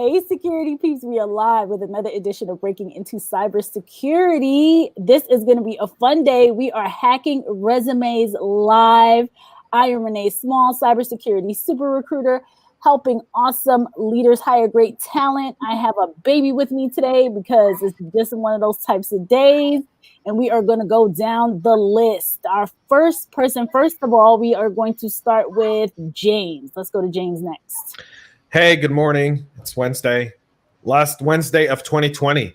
Hey, security peeps, we are live with another edition of Breaking Into Cybersecurity. This is going to be a fun day. We are hacking resumes live. I am Renee Small, cybersecurity super recruiter, helping awesome leaders hire great talent. I have a baby with me today because it's just one of those types of days, and we are going to go down the list. Our first person, first of all, we are going to start with James. Let's go to James next. Hey, good morning. It's Wednesday. Last Wednesday of 2020.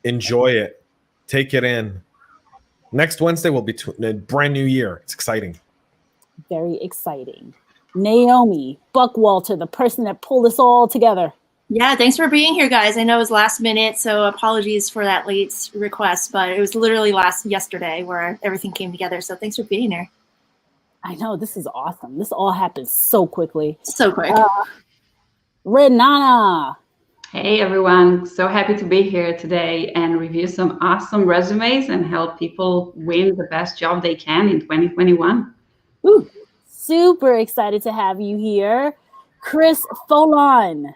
Enjoy it. Take it in. Next Wednesday will be a brand new year. It's exciting. Very exciting. Naomi Buckwalter, the person that pulled us all together. Yeah, thanks for being here, guys. I know it was last minute, so apologies for that late request, but it was literally yesterday where everything came together. So thanks for being here. I know, this is awesome. This all happened so quickly. So quick. Renana. Hey everyone, so happy to be here today and review some awesome resumes and help people win the best job they can in 2021. Ooh, super excited to have you here. Chris Foulon.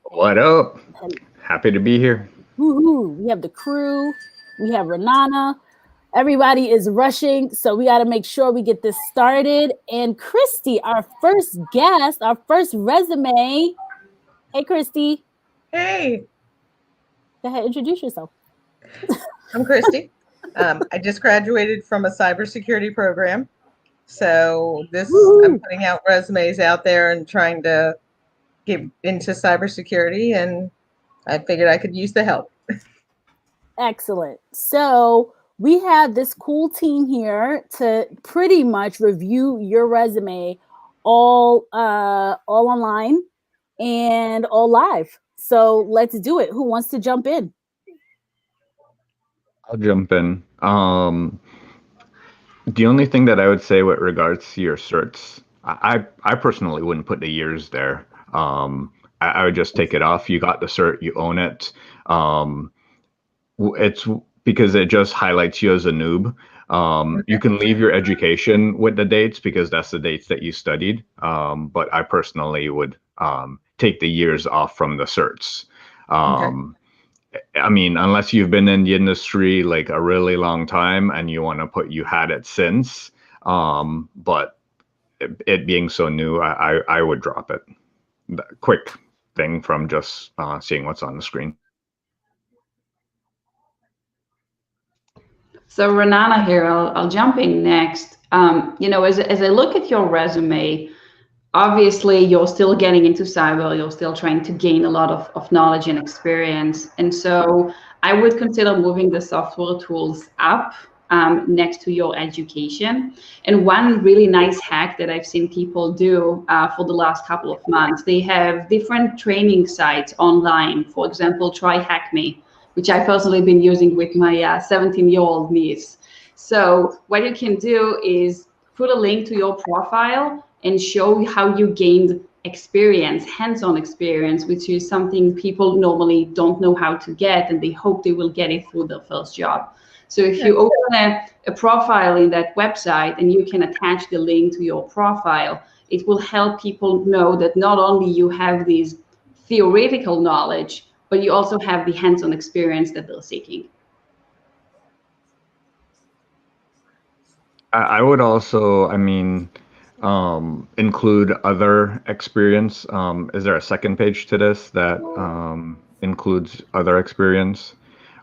What up? Happy to be here. Woo-hoo. We have the crew. We have Renana. Everybody is rushing, so we got to make sure we get this started. And Christy, our first guest, our first resume. Hey, Christy. Hey. Go ahead, introduce yourself. I'm Christy. I just graduated from a cybersecurity program. So I'm putting out resumes out there and trying to get into cybersecurity, and I figured I could use the help. Excellent. So we have this cool team here to pretty much review your resume all online and all live. So let's do it. Who wants to jump in? I'll jump in. The only thing that I would say with regards to your certs, I personally wouldn't put the years there. I would just take it off. You got the cert, you own it. It's because it just highlights you as a noob. You can leave your education with the dates because that's the dates that you studied. But I personally would take the years off from the certs. I mean, unless you've been in the industry like a really long time and you want to put you had it since. But it being so new, I would drop it. Quick thing from just seeing what's on the screen. So Renana here, I'll jump in next. As I look at your resume, obviously you're still getting into cyber, you're still trying to gain a lot of knowledge and experience. And so I would consider moving the software tools up next to your education. And one really nice hack that I've seen people do for the last couple of months, they have different training sites online. For example, try Hack Me, which I personally been using with my 17-year-old niece. So what you can do is put a link to your profile and show how you gained experience, hands-on experience, which is something people normally don't know how to get, and they hope they will get it through their first job. So if you open a profile in that website and you can attach the link to your profile, it will help people know that not only you have these theoretical knowledge, but you also have the hands-on experience that they're seeking. I would also, include other experience. Is there a second page to this that includes other experience?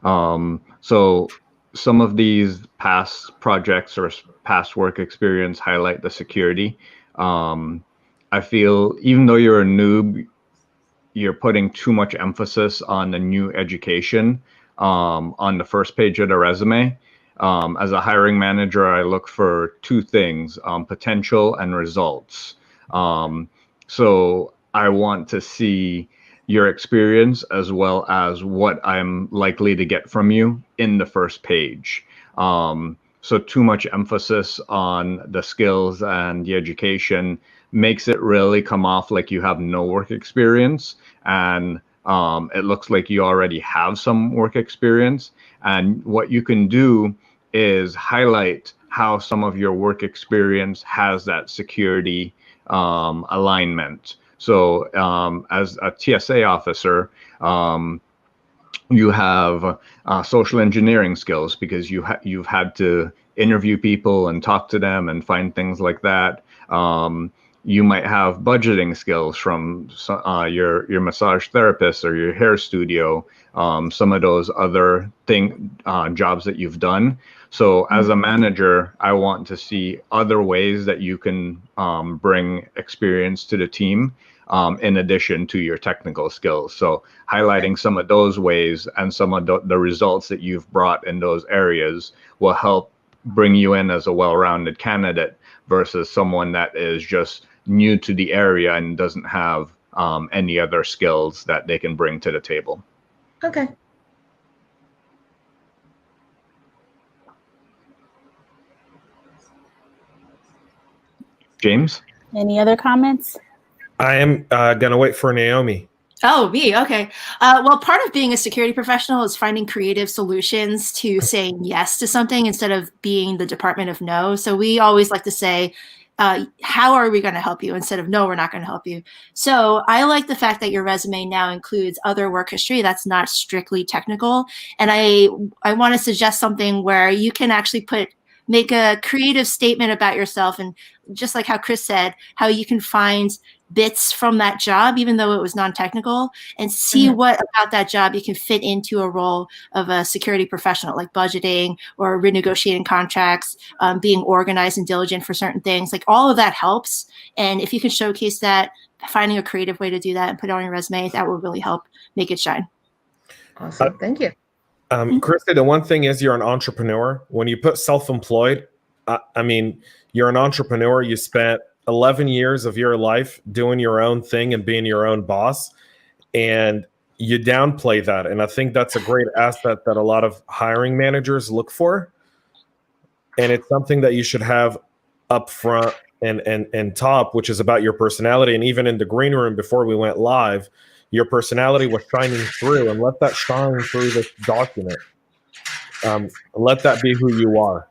So some of these past projects or past work experience highlight the security. I feel even though you're a noob, you're putting too much emphasis on the new education on the first page of the resume. As a hiring manager, I look for two things, potential and results. So I want to see your experience as well as what I'm likely to get from you in the first page. So too much emphasis on the skills and the education makes it really come off like you have no work experience, and it looks like you already have some work experience. And what you can do is highlight how some of your work experience has that security alignment. So as a TSA officer, you have social engineering skills because you've had to interview people and talk to them and find things like that. You might have budgeting skills from your massage therapist or your hair studio, some of those other jobs that you've done. So as a manager, I want to see other ways that you can bring experience to the team in addition to your technical skills. So highlighting some of those ways and some of the results that you've brought in those areas will help bring you in as a well-rounded candidate versus someone that is just new to the area and doesn't have any other skills that they can bring to the table. Okay. James? Any other comments? I am going to wait for Naomi. Oh, me. Okay. Well, part of being a security professional is finding creative solutions to saying yes to something instead of being the department of no. So we always like to say, how are we going to help you instead of no, we're not going to help you. So I like the fact that your resume now includes other work history that's not strictly technical. And I want to suggest something where you can actually make a creative statement about yourself. And just like how Chris said, how you can find bits from that job, even though it was non-technical, and see what about that job you can fit into a role of a security professional, like budgeting or renegotiating contracts, being organized and diligent for certain things. Like all of that helps. And if you can showcase that, finding a creative way to do that and put it on your resume, that will really help make it shine. Awesome. Thank you. Christy, the one thing is you're an entrepreneur. When you put self-employed, I mean, you're an entrepreneur. You spent 11 years of your life doing your own thing and being your own boss, and you downplay that. And I think that's a great asset that a lot of hiring managers look for. And it's something that you should have up front and top, which is about your personality. And even in the green room before we went live, your personality was shining through, and let that shine through this document. Let that be who you are.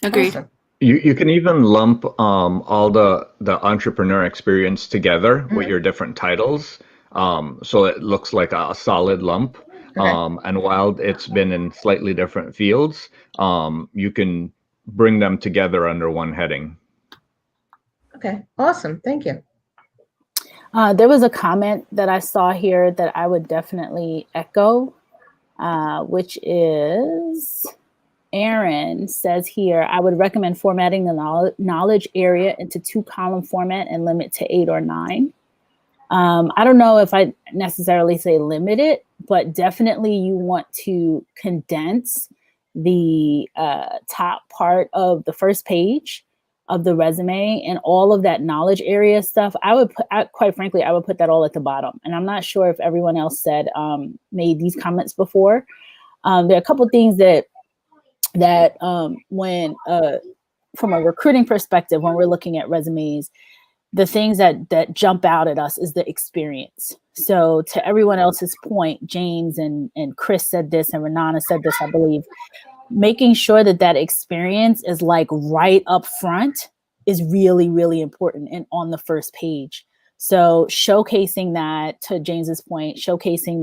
Agreed. Awesome. You can even lump all the entrepreneur experience together with your different titles, so it looks like a solid lump. Okay. And while it's been in slightly different fields, you can bring them together under one heading. Okay. Awesome. Thank you. There was a comment that I saw here that I would definitely echo, which is Aaron says here, I would recommend formatting the knowledge area into 2-column format and limit to 8 or 9. I don't know if I necessarily say limit it, but definitely you want to condense the top part of the first page of the resume and all of that knowledge area stuff. Quite frankly, I would put that all at the bottom. And I'm not sure if everyone else made these comments before. There are a couple of things that when from a recruiting perspective, when we're looking at resumes, the things that jump out at us is the experience. So to everyone else's point, James and Chris said this, and Renana said this, I believe, making sure that experience is like right up front is really, really important and on the first page. So showcasing that, to James's point, showcasing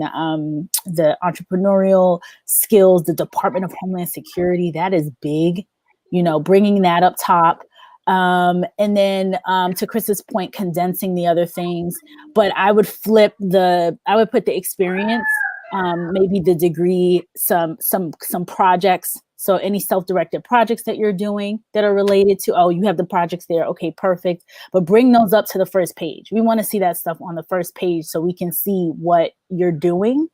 the entrepreneurial skills, the Department of Homeland Security, that is big, bringing that up top. And then to Chris's point, condensing the other things, but I would put the experience, maybe the degree, some projects. So any self-directed projects that you're doing that are related to, you have the projects there. Okay, perfect. But bring those up to the first page. We want to see that stuff on the first page so we can see what you're doing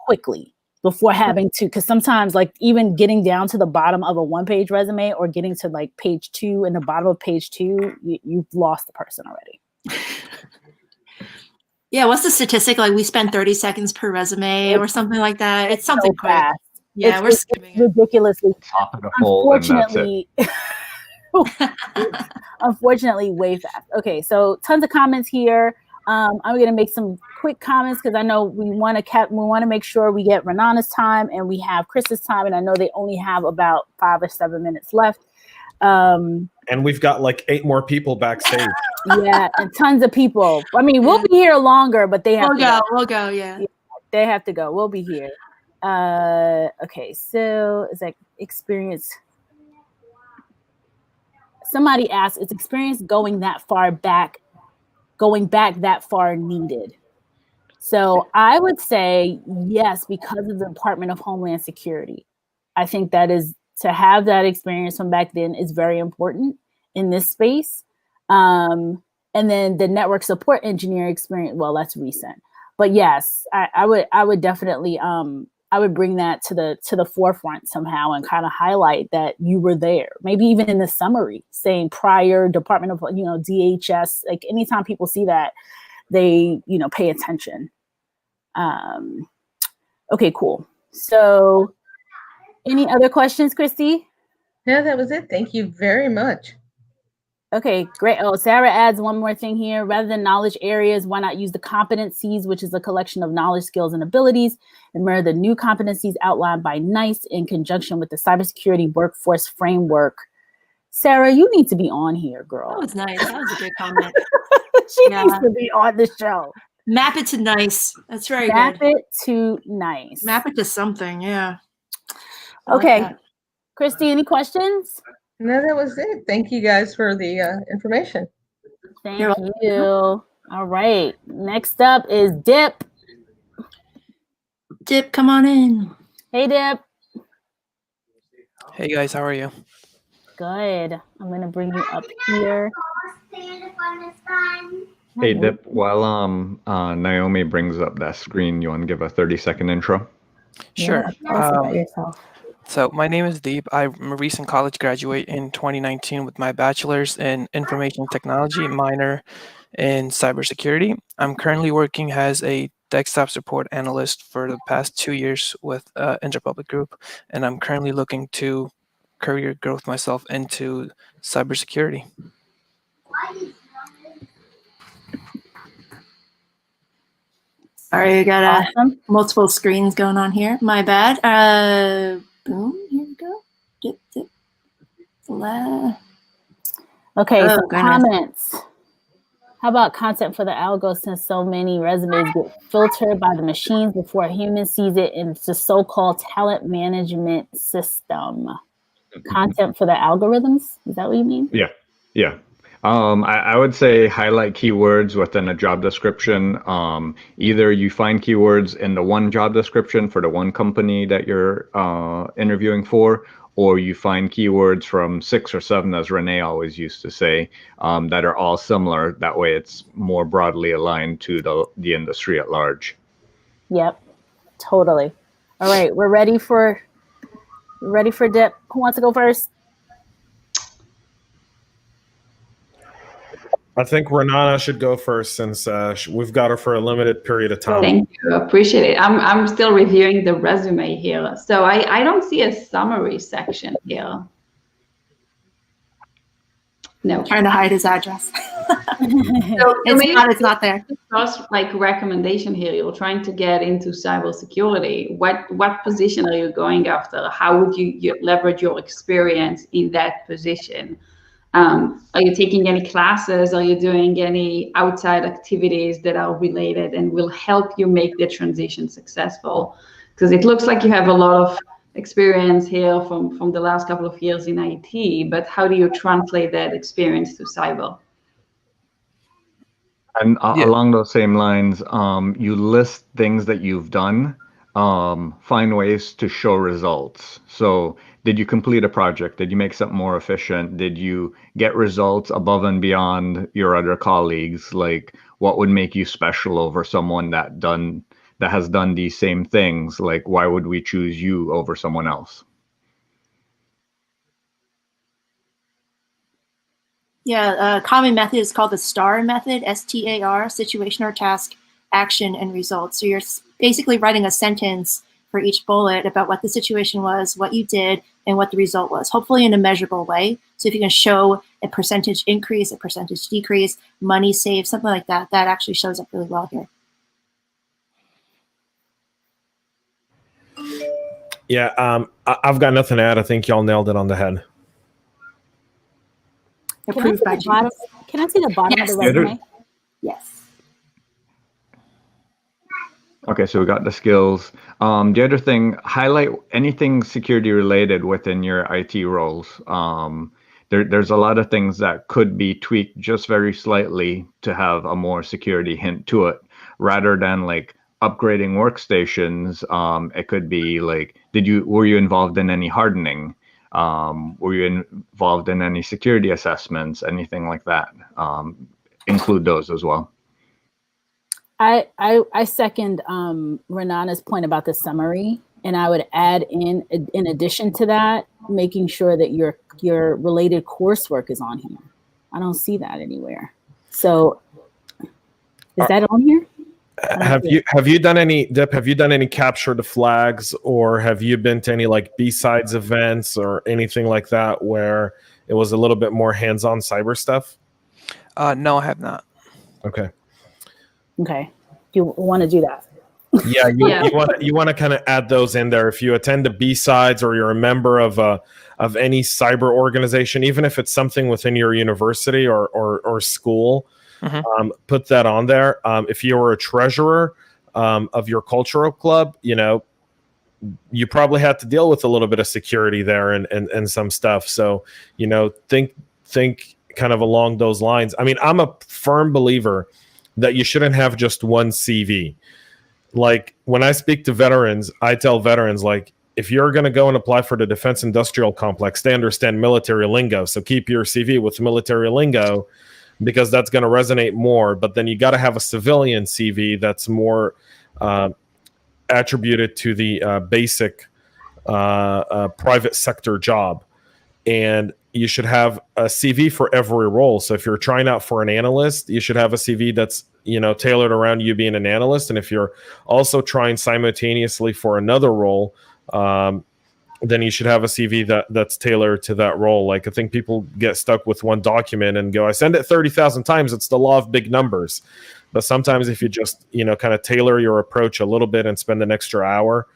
quickly before having to, because sometimes like even getting down to the bottom of a 1-page resume or getting to like page 2 and the bottom of page 2, you've lost the person already. Yeah, what's the statistic? Like we spend 30 seconds per resume or something like that. It's something so fast. Yeah, we're skimming it. Ridiculously. Top of the hole, Unfortunately, unfortunately, way fast. Okay, so tons of comments here. I'm going to make some quick comments because I know we want to make sure we get Renana's time and we have Chris's time, and I know they only have about 5 or 7 minutes left. And we've got like 8 more people backstage. Yeah, and tons of people. I mean, we'll be here longer, but they have to go. We'll go, yeah. They have to go. We'll be here. Okay, so is that experience? Somebody asked, is experience going back that far needed? So I would say yes, because of the Department of Homeland Security. I think that is, to have that experience from back then is very important in this space. And then the network support engineer experience, well, that's recent. But yes, I would definitely I would bring that to the forefront somehow and kind of highlight that you were there. Maybe even in the summary saying prior Department of, DHS, like anytime people see that, they, pay attention. Okay, cool. So any other questions, Christy? No, that was it. Thank you very much. Okay, great. Oh, Sarah adds one more thing here. Rather than knowledge areas, why not use the competencies, which is a collection of knowledge, skills, and abilities, and mirror the new competencies outlined by NICE in conjunction with the cybersecurity workforce framework. Sarah, you need to be on here, girl. That was nice. That was a good comment. She needs to be on the show. Map it to NICE. That's very good. Map it to NICE. Map it to something, yeah. Okay. Like Christy, any questions? No, that was it. Thank you guys for the information. Thank you. All right. Next up is Dip. Dip, come on in. Hey, Dip. Hey, guys. How are you? Good. I'm going to bring you up here. Hey, Dip, while Naomi brings up that screen, you want to give a 30-second intro? Sure. Yeah, tell us about yourself. So my name is Deep. I'm a recent college graduate in 2019 with my bachelor's in information technology, minor in cybersecurity. I'm currently working as a desktop support analyst for the past 2 years with Interpublic Group, and I'm currently looking to career growth myself into cybersecurity. Sorry, I got multiple screens going on here. My bad. Boom, here we go. Okay, so comments. How about content for the algo, since so many resumes get filtered by the machines before a human sees it in the so-called talent management system? Content for the algorithms? Is that what you mean? Yeah. I would say highlight keywords within a job description. Either you find keywords in the one job description for the one company that you're interviewing for, or you find keywords from 6 or 7, as Renee always used to say, that are all similar. That way it's more broadly aligned to the industry at large. Yep, totally. All right, we're ready for Dip. Who wants to go first? I think Renana should go first, since we've got her for a limited period of time. Thank you. Appreciate it. I'm still reviewing the resume here. So I don't see a summary section here. No. Trying to hide his address. It's not there. First, like, recommendation here, you're trying to get into cybersecurity. What position are you going after? How would you leverage your experience in that position? Are you taking any classes? Are you doing any outside activities that are related and will help you make the transition successful? Because it looks like you have a lot of experience here from the last couple of years in IT, but how do you translate that experience to cyber? And along those same lines, you list things that you've done, find ways to show results. So did you complete a project? Did you make something more efficient? Did you get results above and beyond your other colleagues? Like, what would make you special over someone that has done these same things? Like, why would we choose you over someone else? Yeah, a common method is called the STAR method, STAR, situation or task, action, and results. So you're basically writing a sentence for each bullet about what the situation was, what you did, and what the result was, hopefully in a measurable way. So if you can show a percentage increase, a percentage decrease, money saved, something like that, that actually shows up really well here. Yeah, I've got nothing to add. I think y'all nailed it on the head. Approved by bottom? Can I see the bottom of the Yes. resume? Yes. Okay, so we got the skills. The other thing, highlight anything security related within your IT roles. There's a lot of things that could be tweaked just very slightly to have a more security hint to it, rather than like upgrading workstations. It could be like, were you involved in any hardening? Were you involved in any security assessments? Anything like that? Include those as well. I second Renana's point about the summary, and I would add in addition to that, making sure that your related coursework is on here. I don't see that anywhere. So is that on here? Have you done any, Dip, have you done any capture the flags, or have you been to any like B-sides events or anything like that where it was a little bit more hands-on cyber stuff? No, I have not. Okay. Okay. You want to do that? Yeah, you want to kind of add those in there. If you attend the B-sides or you're a member of any cyber organization, even if it's something within your university or school, put that on there. If you were a treasurer of your cultural club, you probably had to deal with a little bit of security there and some stuff. So, think kind of along those lines. I mean, I'm a firm believer that you shouldn't have just one CV. Like when I speak to veterans, I tell veterans, like, if you're going to go and apply for the defense industrial complex, they understand military lingo. So keep your CV with military lingo, because that's going to resonate more. But then you got to have a civilian CV that's more attributed to the basic private sector job. And you should have a CV for every role. So if you're trying out for an analyst, you should have a CV that's tailored around you being an analyst. And if you're also trying simultaneously for another role, then you should have a CV that's tailored to that role. Like, I think people get stuck with one document and go, I send it 30,000 times. It's the law of big numbers. But sometimes if you just, kind of tailor your approach a little bit and spend an extra hour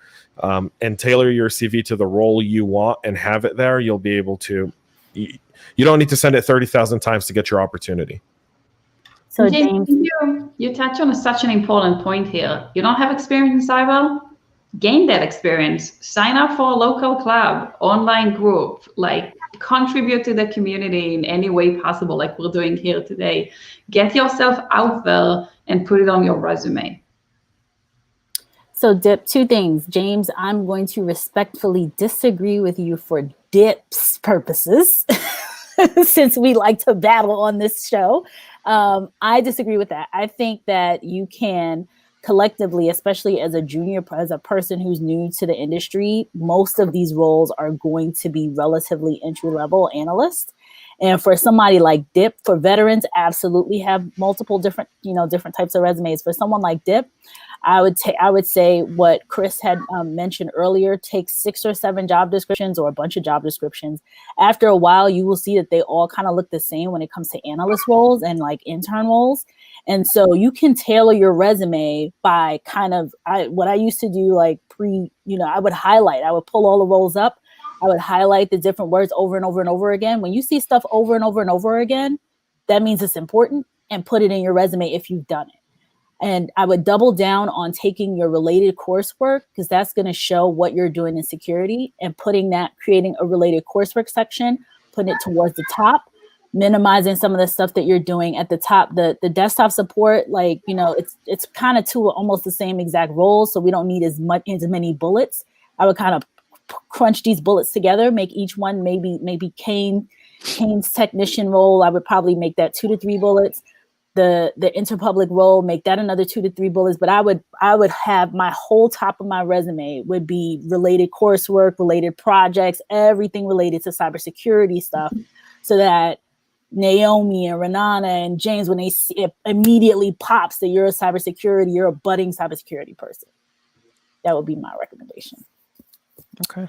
and tailor your CV to the role you want and have it there, you'll be able to, you don't need to send it 30,000 times to get your opportunity. So James, you touch on such an important point here. You don't have experience in cyber? Gain that experience. Sign up for a local club, online group, like contribute to the community in any way possible, like we're doing here today. Get yourself out there and put it on your resume. So Dip, two things. James, I'm going to respectfully disagree with you for Dip's purposes, since we like to battle on this show. I disagree with that. I think that you can collectively, especially as a person who's new to the industry, most of these roles are going to be relatively entry-level analysts. And for somebody like Dip, for veterans, absolutely have multiple different types of resumes. For someone like Dip, I would say what Chris had mentioned earlier, take 6 or 7 job descriptions or a bunch of job descriptions. After a while, you will see that they all kind of look the same when it comes to analyst roles and like intern roles. And so you can tailor your resume by what I used to do, like I would highlight, I would pull all the roles up. I would highlight the different words over and over and over again. When you see stuff over and over and over again, that means it's important, and put it in your resume if you've done it. And I would double down on taking your related coursework, because that's going to show what you're doing in security, and creating a related coursework section, putting it towards the top, minimizing some of the stuff that you're doing at the top. The desktop support, it's kind of two almost the same exact roles, so we don't need as many bullets. I would kind of crunch these bullets together, make each one maybe Kane's technician role. I would probably make that 2 to 3 bullets. The interpublic role, make that another 2 to 3 bullets. But I would have my whole top of my resume would be related coursework, related projects, everything related to cybersecurity stuff, so that Naomi and Renana and James, when they see it, immediately pops that you're a budding cybersecurity person. That would be my recommendation. Okay.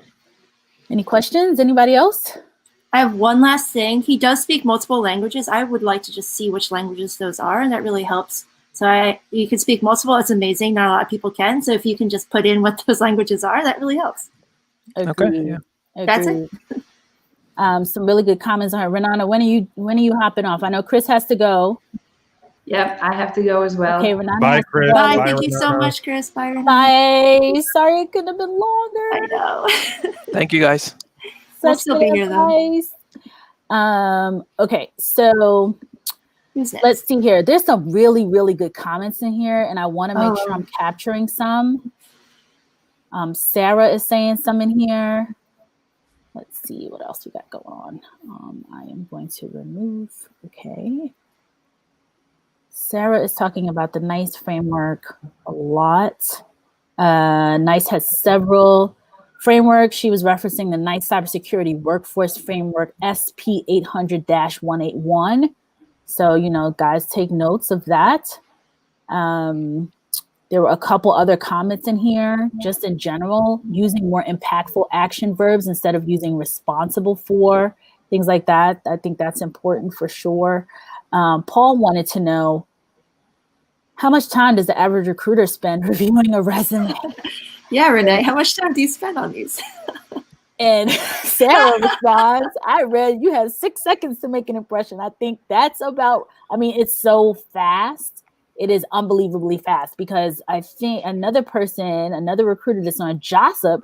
Any questions? Anybody else? I have one last thing. He does speak multiple languages. I would like to just see which languages those are, and that really helps. So you can speak multiple. It's amazing. Not a lot of people can. So if you can just put in what those languages are, that really helps. Agreed. Okay. Yeah. That's it. Some really good comments on her. Renana, when are you hopping off? I know Chris has to go. Yep, I have to go as well. Okay, Renana. Bye, Chris. Bye. Bye, Thank you so Renana. much, Chris. Bye, Renee. Bye. Sorry it could have been longer. I know. Thank you, guys. We'll Such still good be here, though. advice. Okay, so Who's next? let's see here. There's some really, really good comments in here, and I want to make sure I'm capturing some. Sarah is saying some in here. Let's see what else we got going on. I am going to remove. Okay. Sarah is talking about the NICE framework a lot. NICE has several frameworks. She was referencing the NICE Cybersecurity Workforce Framework SP 800-181. So, you know, guys, take notes of that. There were a couple other comments in here, just in general, using more impactful action verbs instead of using responsible for, things like that. I think that's important for sure. Paul wanted to know, how much time does the average recruiter spend reviewing a resume? Yeah, Renee, how much time do you spend on these? And Sarah responds, I read you have 6 seconds to make an impression. I think that's about, I mean, it's so fast. It is unbelievably fast, because I think another recruiter that's on Jossip,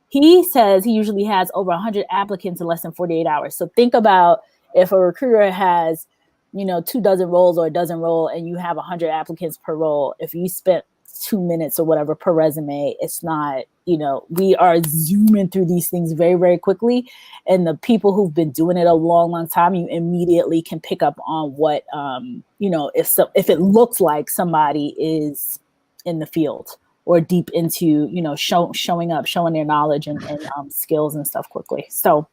he says he usually has over 100 applicants in less than 48 hours. So think about if a recruiter has, you know, 24 roles or a dozen roles, and you have 100 applicants per role. If you spent 2 minutes or whatever per resume, it's not, you know, we are zooming through these things very, very quickly. And the people who've been doing it a long, long time, you immediately can pick up on what, you know, if it looks like somebody is in the field or deep into, you know, showing up, showing their knowledge and skills and stuff quickly. So,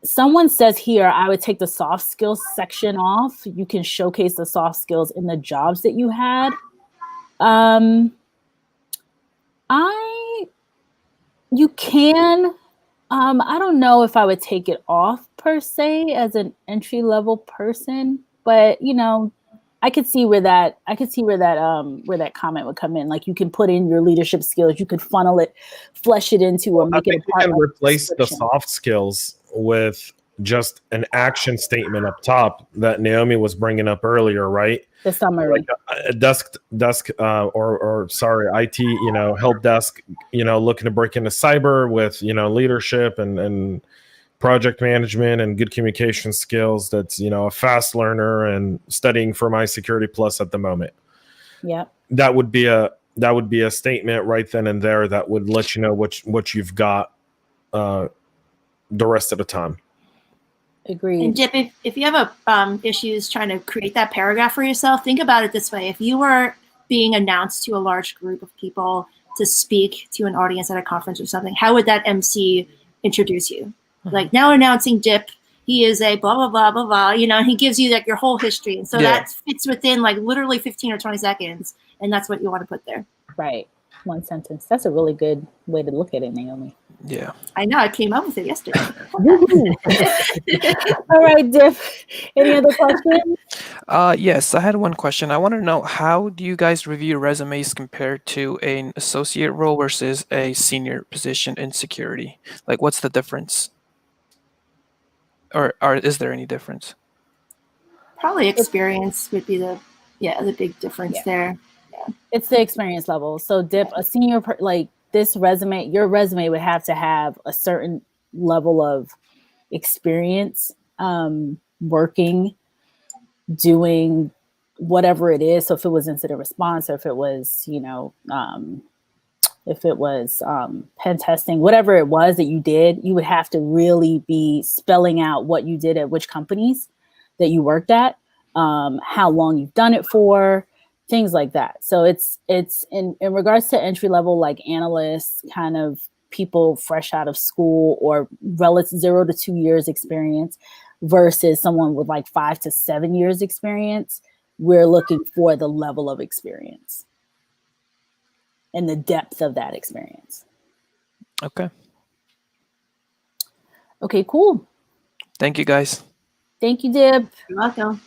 someone says here, I would take the soft skills section off. You can showcase the soft skills in the jobs that you had. You can. I don't know if I would take it off per se as an entry level person, but you know, I could see where that comment would come in. Like, you can put in your leadership skills, you could funnel it, flesh it into, or make it a part. You can replace the description. soft skills with just an action statement up top that Naomi was bringing up earlier, right? The summary, like a desk, or sorry, IT, you know, help desk, you know, looking to break into cyber with, you know, leadership and project management and good communication skills. That's, you know, a fast learner and studying for my Security Plus at the moment. Yeah, that would be a statement right then and there that would let you know what you've got the rest of the time. Agreed. And Dip, if you have issues trying to create that paragraph for yourself, think about it this way. If you were being announced to a large group of people to speak to an audience at a conference or something, how would that MC introduce you? Like, now announcing Dip, he is a blah, blah, blah, blah, blah, you know, and he gives you like your whole history. And so that fits within like literally 15 or 20 seconds. And that's what you want to put there. Right. One sentence. That's a really good way to look at it, Naomi. Yeah. I know. I came up with it yesterday. All right, Dip. Any other questions? Yes, I had one question. I want to know, how do you guys review resumes compared to an associate role versus a senior position in security? Like, what's the difference? Or is there any difference? Probably experience would be the big difference there. Yeah. It's the experience level. So Dip, a senior, like this resume, your resume would have to have a certain level of experience working, doing whatever it is. So if it was incident response, or if it was, you know, pen testing, whatever it was that you did, you would have to really be spelling out what you did at which companies that you worked at, how long you've done it for, things like that. So it's in regards to entry level, like analysts, kind of people fresh out of school or relative 0 to 2 years experience versus someone with like 5 to 7 years experience. We're looking for the level of experience and the depth of that experience. Okay. Okay, cool. Thank you, guys. Thank you, Dip. You're welcome.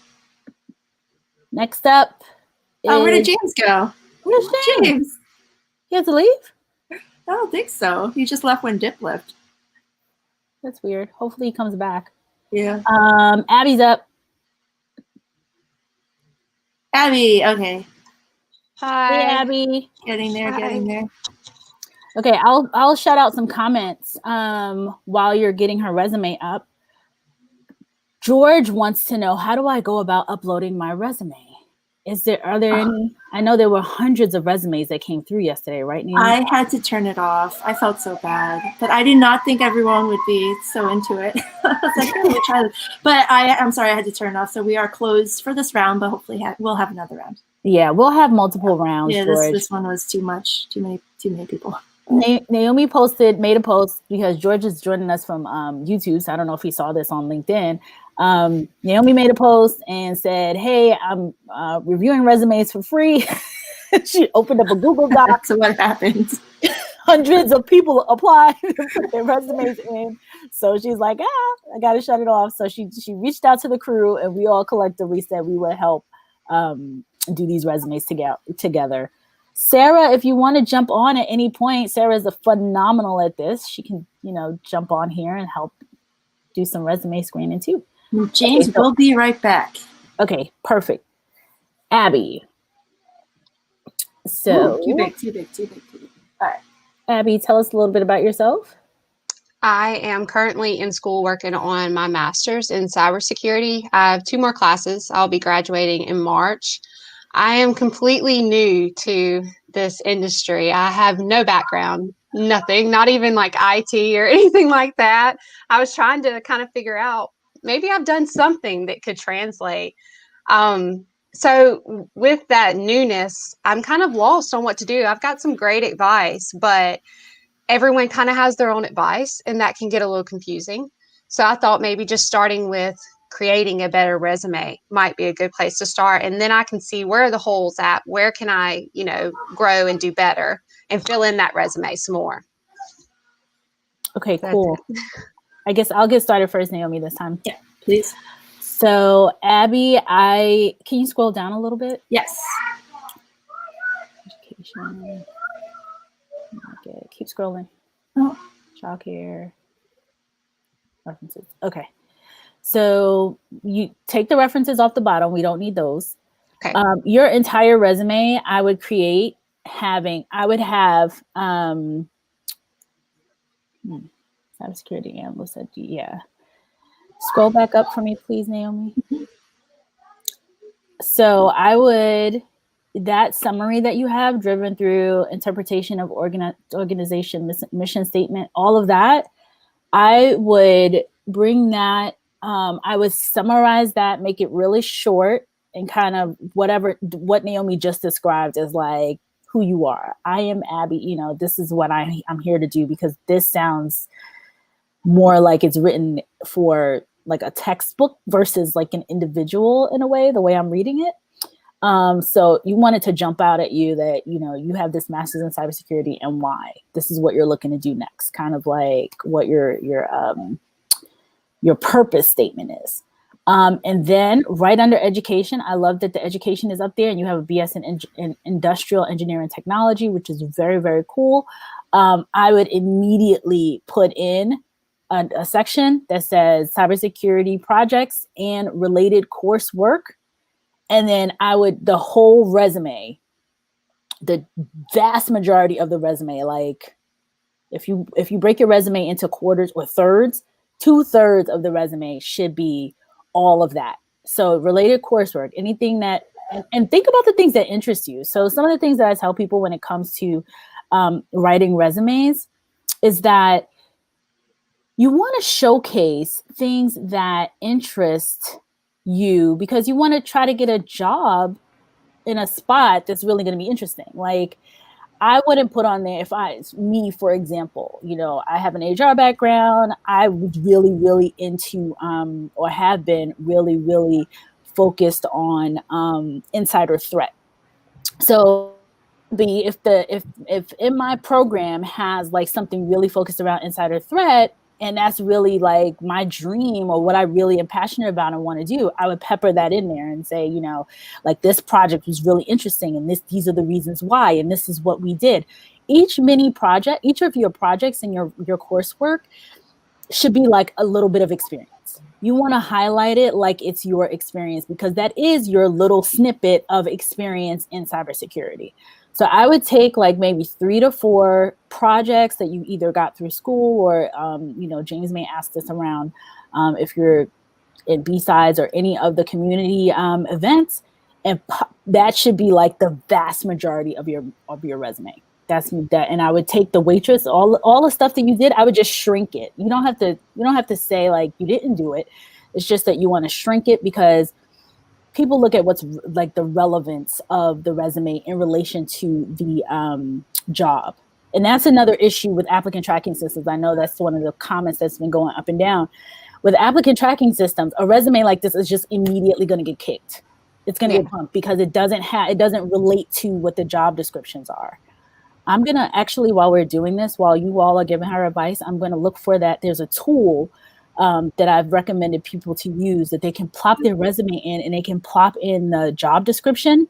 Next up. Where did James go? Where's James? James. He has to leave? I don't think so. He just left when Dip left. That's weird. Hopefully he comes back. Yeah. Abby's up. Abby, okay. Hi. Hey, Abby. Getting there. Okay, I'll shout out some comments while you're getting her resume up. George wants to know, how do I go about uploading my resume? Are there any? I know there were hundreds of resumes that came through yesterday, right, Naomi? I had to turn it off. I felt so bad, but I did not think everyone would be so into it. I was like, let me try this. But I'm sorry, I had to turn it off. So we are closed for this round, but hopefully we'll have another round. Yeah, we'll have multiple rounds. Yeah, George. this one was too much. Too many people. Naomi made a post because George is joining us from YouTube. So I don't know if he saw this on LinkedIn. Naomi made a post and said, hey, I'm reviewing resumes for free. She opened up a Google Doc. So what happened? Hundreds of people applied to put their resumes in. So she's like, I got to shut it off. So she reached out to the crew, and we all collectively said we would help do these resumes together. Sarah, if you want to jump on at any point, Sarah is phenomenal at this. She can, jump on here and help do some resume screening too. James will be right back. Okay, perfect. Abby. So too big. All right. Abby, tell us a little bit about yourself. I am currently in school working on my master's in cybersecurity. I have 2 more classes. I'll be graduating in March. I am completely new to this industry. I have no background, nothing, not even like IT or anything like that. I was trying to kind of figure out, maybe I've done something that could translate. So with that newness, I'm kind of lost on what to do. I've got some great advice, but everyone kind of has their own advice, and that can get a little confusing. So I thought maybe just starting with creating a better resume might be a good place to start. And then I can see where are the holes at, where can I, grow and do better and fill in that resume some more. Okay, cool. I guess I'll get started first, Naomi, this time. Yeah, please. So Abby, can you scroll down a little bit? Yes. Education. Okay, keep scrolling. Oh. Childcare. References. Okay. So you take the references off the bottom. We don't need those. Okay. Your entire resume, I would have cybersecurity analyst. Yeah. Scroll back up for me, please, Naomi. So that summary that you have, driven through interpretation of organization, mission statement, all of that, I would bring that, I would summarize that, make it really short, and kind of what Naomi just described as like who you are. I am Abby, this is what I'm here to do, because this sounds more like it's written for like a textbook versus like an individual in a way, the way I'm reading it. So you wanted to jump out at you that, you have this master's in cybersecurity and why. This is what you're looking to do next, kind of like what your purpose statement is. And then right under education, I love that the education is up there and you have a BS in industrial engineering technology, which is very, very cool. I would immediately put in a section that says cybersecurity projects and related coursework. And then the whole resume, the vast majority of the resume, like if you break your resume into quarters or thirds, 2/3 of the resume should be all of that. So related coursework, anything that, and think about the things that interest you. So some of the things that I tell people when it comes to writing resumes is that you want to showcase things that interest you, because you want to try to get a job in a spot that's really going to be interesting. Like I wouldn't put on there, for example, I have an HR background. I was really, really into, or have been really, really focused on insider threat. So if in my program has like something really focused around insider threat, and that's really like my dream or what I really am passionate about and want to do, I would pepper that in there and say, like this project was really interesting and these are the reasons why, and this is what we did. Each of your projects and your coursework should be like a little bit of experience. You want to highlight it like it's your experience, because that is your little snippet of experience in cybersecurity. So I would take like maybe 3 to 4 projects that you either got through school or, James may ask this around if you're in B-Sides or any of the community events, and that should be like the vast majority of your resume. That's that. And I would take the waitress, all the stuff that you did, I would just shrink it. You don't have to say like you didn't do it. It's just that you want to shrink it, because people look at what's like the relevance of the resume in relation to the job. And that's another issue with applicant tracking systems. I know that's one of the comments that's been going up and down. With applicant tracking systems, a resume like this is just immediately going to get kicked. It's going to get pumped because it doesn't relate to what the job descriptions are. I'm going to actually, while we're doing this, while you all are giving her advice, I'm going to look for that. There's a tool that I've recommended people to use that they can plop their resume in, and they can plop in the job description,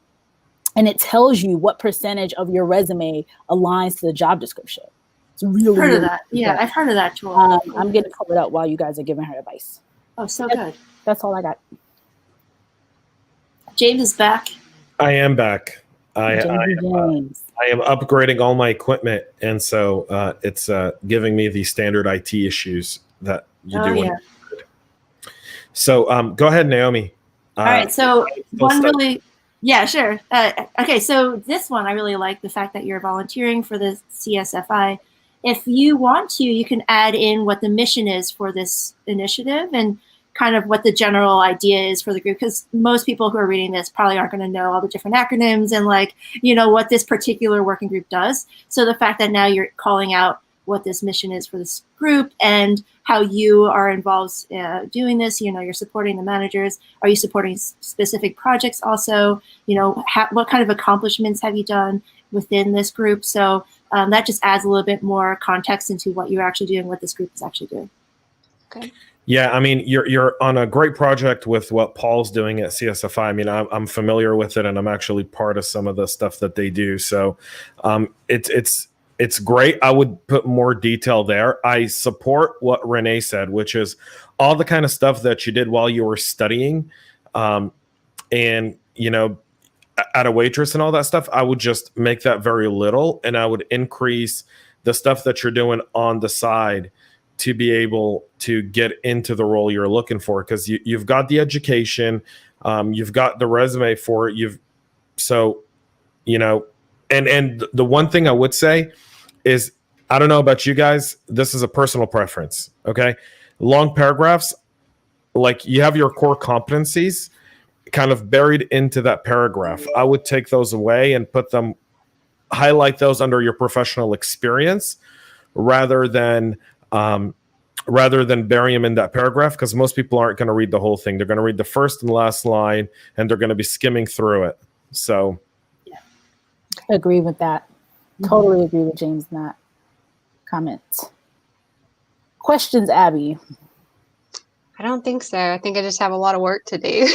and it tells you what percentage of your resume aligns to the job description. It's really, heard of that. Yeah, I've heard of that tool. I'm going to cover it up while you guys are giving her advice. Oh, so good. That's all I got. James is back. I am back. I am upgrading all my equipment, and so it's giving me the standard IT issues that you do. Yeah. So go ahead, Naomi. All right. So sure. Okay. So this one, I really like the fact that you're volunteering for the CSFI. If you want to, you can add in what the mission is for this initiative and kind of what the general idea is for the group, because most people who are reading this probably aren't going to know all the different acronyms and what this particular working group does. So the fact that now you're calling out what this mission is for this group and how you are involved doing this, you're supporting the managers. Are you supporting specific projects also? What kind of accomplishments have you done within this group? So that just adds a little bit more context into what you're actually doing, what this group is actually doing. Okay. Yeah, I mean, you're on a great project with what Paul's doing at CSFI. I mean, I'm familiar with it, and I'm actually part of some of the stuff that they do. So it's great. I would put more detail there. I support what Renee said, which is all the kind of stuff that you did while you were studying, and at a waitress and all that stuff. I would just make that very little, and I would increase the stuff that you're doing on the side to be able to get into the role you're looking for, because you've got the education, you've got the resume for it. And the one thing I would say is, I don't know about you guys, this is a personal preference, okay? Long paragraphs, like you have your core competencies kind of buried into that paragraph. I would take those away and highlight those under your professional experience rather than bury them in that paragraph, because most people aren't going to read the whole thing. They're going to read the first and last line, and they're going to be skimming through it. So, I agree with that. Totally agree with James in that comment. Questions, Abby? I don't think so. I think I just have a lot of work to do.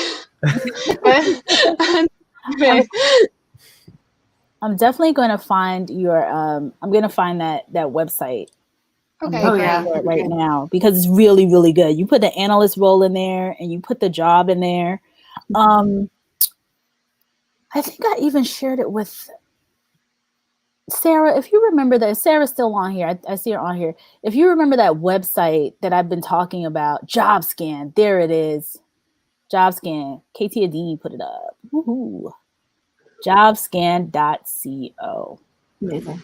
I'm definitely going to find I'm going to find that website. Okay. Right now, because it's really, really good. You put the analyst role in there, and you put the job in there. I think I even shared it with Sarah. If you remember that, Sarah's still on here. I see her on here. If you remember that website that I've been talking about, JobScan, there it is. JobScan. KT Adini put it up. Woohoo. JobScan.co. Amazing.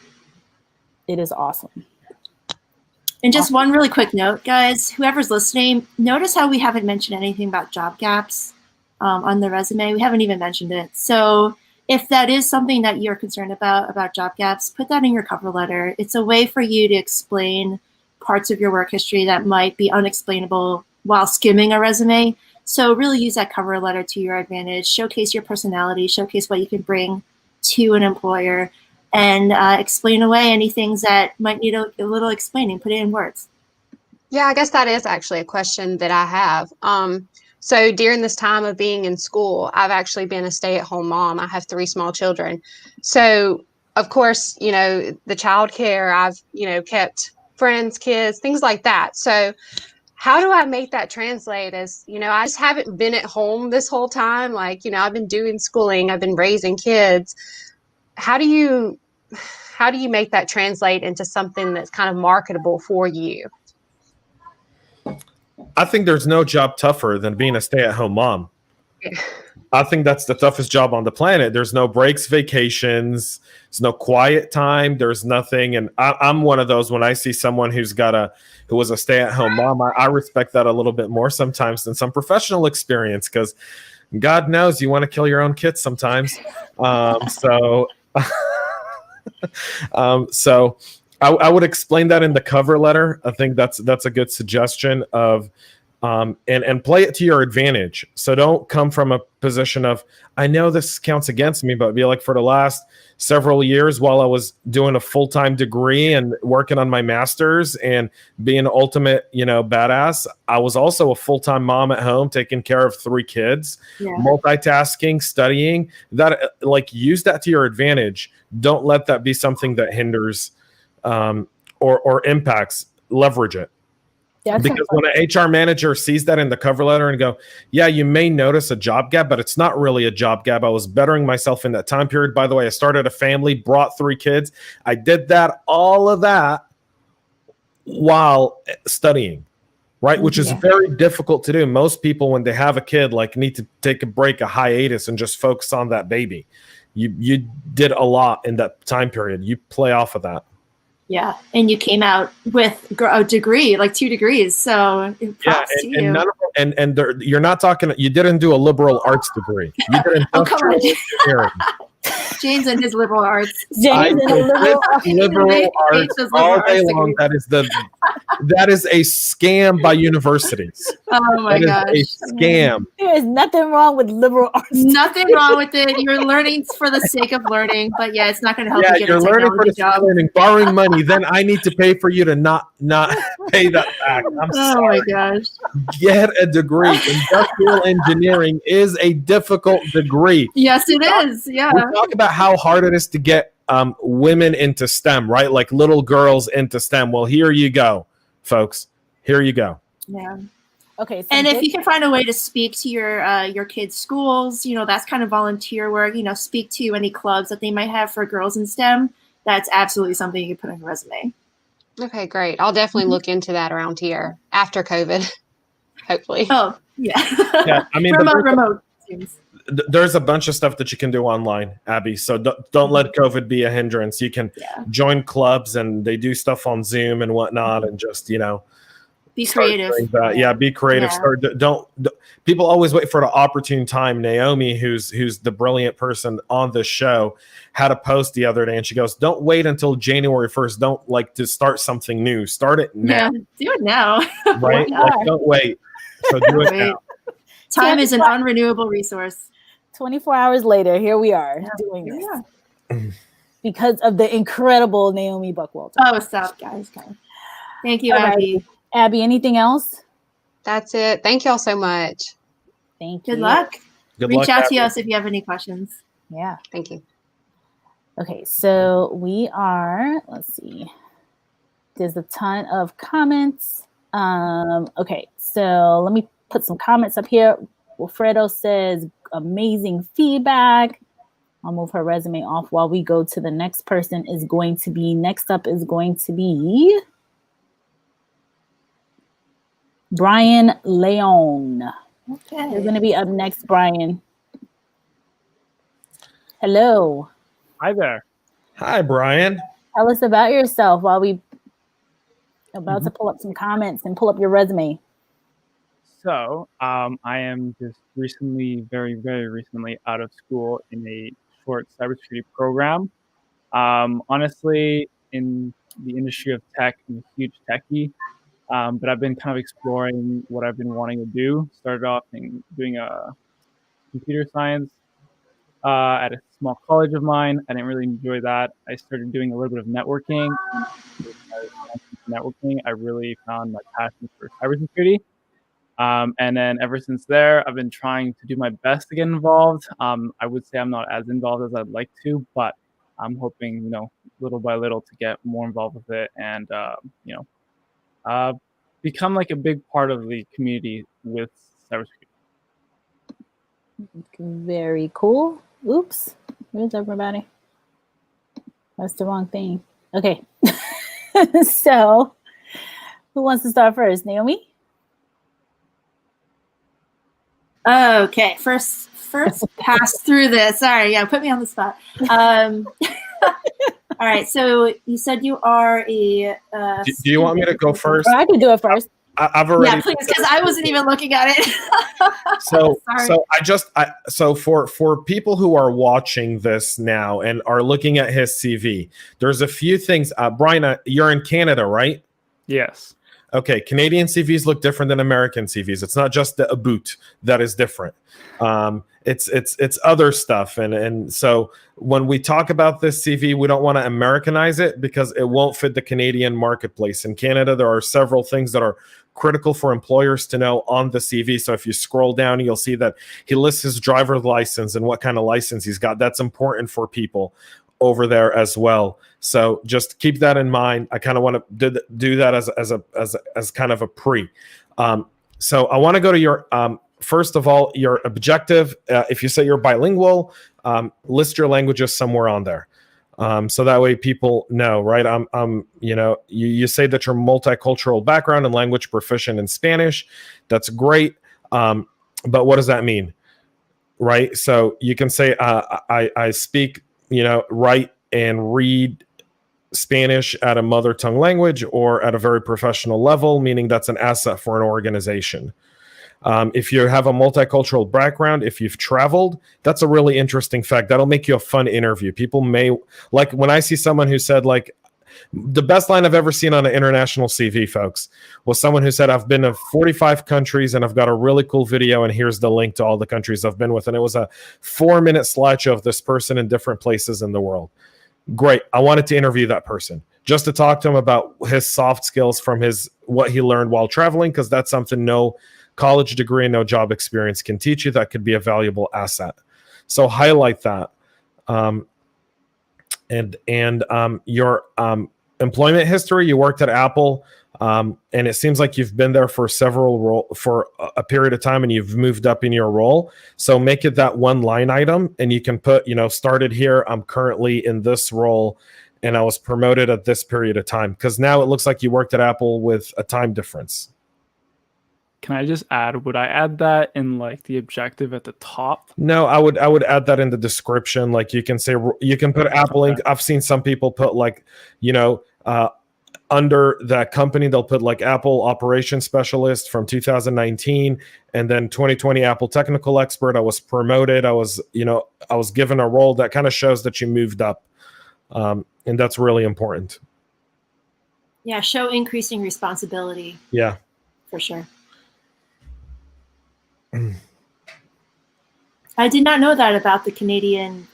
It is awesome. And just one really quick note, guys, whoever's listening, notice how we haven't mentioned anything about job gaps on the resume. We haven't even mentioned it. So if that is something that you're concerned about job gaps, put that in your cover letter. It's a way for you to explain parts of your work history that might be unexplainable while skimming a resume. So really use that cover letter to your advantage, showcase your personality, showcase what you can bring to an employer, and explain away any things that might need a little explaining. Put it in words. Yeah, I guess that is actually a question that I have. So during this time of being in school, I've actually been a stay-at-home mom. I have 3 small children. So, of course, the childcare I've, kept friends, kids, things like that. So how do I make that translate as, I just haven't been at home this whole time. Like, I've been doing schooling, I've been raising kids. How do you make that translate into something that's kind of marketable for you? I think there's no job tougher than being a stay-at-home mom. I think that's the toughest job on the planet. There's no breaks, vacations, there's no quiet time, there's nothing. And I'm one of those, when I see someone who was a stay-at-home mom, I respect that a little bit more sometimes than some professional experience, because God knows you want to kill your own kids sometimes. So I would explain that in the cover letter. I think that's a good suggestion of, and play it to your advantage. So don't come from a position of, I know this counts against me, but be like, for the last several years while I was doing a full-time degree and working on my master's and being an ultimate, badass, I was also a full-time mom at home, taking care of 3 kids, multitasking, studying. That, like, use that to your advantage. Don't let that be something that hinders or impacts. Leverage it. Because when an HR manager sees that in the cover letter and go, yeah, you may notice a job gap, but it's not really a job gap. I was bettering myself in that time period. By the way, I started a family, brought 3 kids. I did all of that while studying, right? Which is very difficult to do. Most people, when they have a kid, like, need to take a break, a hiatus, and just focus on that baby. You did a lot in that time period. You play off of that. Yeah, and you came out with a degree, like 2 degrees. So props to you. And you're not talking. You didn't do a liberal arts degree. You did industrial engineering. James and his liberal arts. James and liberal arts all day long. That is a scam by universities. Oh my gosh, a scam. There is nothing wrong with liberal arts. Nothing wrong with it. You're learning for the sake of learning, but yeah, it's not going to help you get a technology job. Learning, borrowing money, then I need to pay for you to not pay that back. I'm sorry. Oh my gosh. Get a degree. Industrial engineering is a difficult degree. Yes, it is. Yeah. We talk about how hard it is to get women into STEM, right? Like little girls into STEM. Well, here you go, folks. Here you go. Yeah. Okay. So and if you can find a way to speak to your kids' schools, that's kind of volunteer work. Speak to any clubs that they might have for girls in STEM. That's absolutely something you can put on your resume. Okay, great. I'll definitely look into that around here after COVID, hopefully. Oh, yeah. Yeah, I mean, remote. There's a bunch of stuff that you can do online, Abby. So don't let COVID be a hindrance. You can join clubs, and they do stuff on Zoom and whatnot, and just be creative. Yeah, be creative. Yeah. Don't people always wait for the opportune time. Naomi, who's the brilliant person on this show, had a post the other day, and she goes, "Don't wait until January 1st. Don't like to start something new. Start it now. Yeah, do it now. Right? Like, don't wait. So do it now. Time is an unrenewable resource. 24 hours later, here we are doing this because of the incredible Naomi Buckwalter. Oh, stop, guys. Thank you, Abby. Abby, anything else? That's it. Thank y'all so much. Thank you. Good luck. Reach out to us if you have any questions. Yeah. Thank you. Okay, so we are, let's see. There's a ton of comments. Okay, so let me put some comments up here. Wilfredo says, amazing feedback. I'll move her resume off while we go to the next person. Next up is going to be Brian Leone. Okay. You're going to be up next, Brian. Hello. Hi there. Hi, Brian. Tell us about yourself while we about to pull up some comments and pull up your resume. So I am just recently, very, very recently out of school in a short cybersecurity program. Honestly, in the industry of tech, I'm a huge techie, but I've been kind of exploring what I've been wanting to do. Started off in doing a computer science at a small college of mine. I didn't really enjoy that. I started doing a little bit of networking. I really found my passion for cybersecurity. And then ever since there, I've been trying to do my best to get involved. I would say I'm not as involved as I'd like to, but I'm hoping, little by little to get more involved with it and, become like a big part of the community with cybersecurity. Very cool. Oops. Where's everybody? That's the wrong thing. Okay. So who wants to start first? Naomi? Okay, first pass through this. Sorry, yeah, put me on the spot. All right, so you said you are a. Do you want me to go first? Or I can do it first. I've already. Yeah, please, because I wasn't even looking at it. So for people who are watching this now and are looking at his CV, there's a few things. Brian, you're in Canada, right? Yes. Okay, Canadian CVs look different than American CVs. It's not just the boot that is different. It's other stuff, and so when we talk about this CV, we don't want to Americanize it because it won't fit the Canadian marketplace. In Canada, there are several things that are critical for employers to know on the CV. So if you scroll down, you'll see that he lists his driver's license and what kind of license he's got. That's important for people over there as well. So just keep that in mind. I kind of want to do that as kind of a pre. So I want to go to your first of all, your objective. If you say you're bilingual, list your languages somewhere on there. So that way people know, right? You say that you're multicultural background and language proficient in Spanish. That's great. But what does that mean? Right? So you can say, I speak, write and read Spanish at a mother tongue language or at a very professional level, meaning that's an asset for an organization. If you have a multicultural background, if you've traveled, that's a really interesting fact. That'll make you a fun interview. People may, like when I see someone who said, like, the best line I've ever seen on an international CV, folks, was someone who said, I've been to 45 countries and I've got a really cool video and here's the link to all the countries I've been with. And it was a 4-minute slideshow of this person in different places in the world. Great. I wanted to interview that person just to talk to him about his soft skills from what he learned while traveling, because that's something no college degree and no job experience can teach you. That could be a valuable asset. So highlight that. Your employment history, you worked at Apple, and it seems like you've been there for for a period of time and you've moved up in your role. So make it that one line item, and you can put, started here, I'm currently in this role, and I was promoted at this period of time. Because now it looks like you worked at Apple with a time difference. Can I just add, would I add that in like the objective at the top? No, I would add that in the description. Like you can say, you can put Apple Inc. I've seen some people put like, under that company, they'll put like Apple operations specialist from 2019 and then 2020 Apple technical expert. I was promoted. I was given a role that kind of shows that you moved up. And that's really important. Yeah. Show increasing responsibility. Yeah, for sure. I did not know that about the Canadian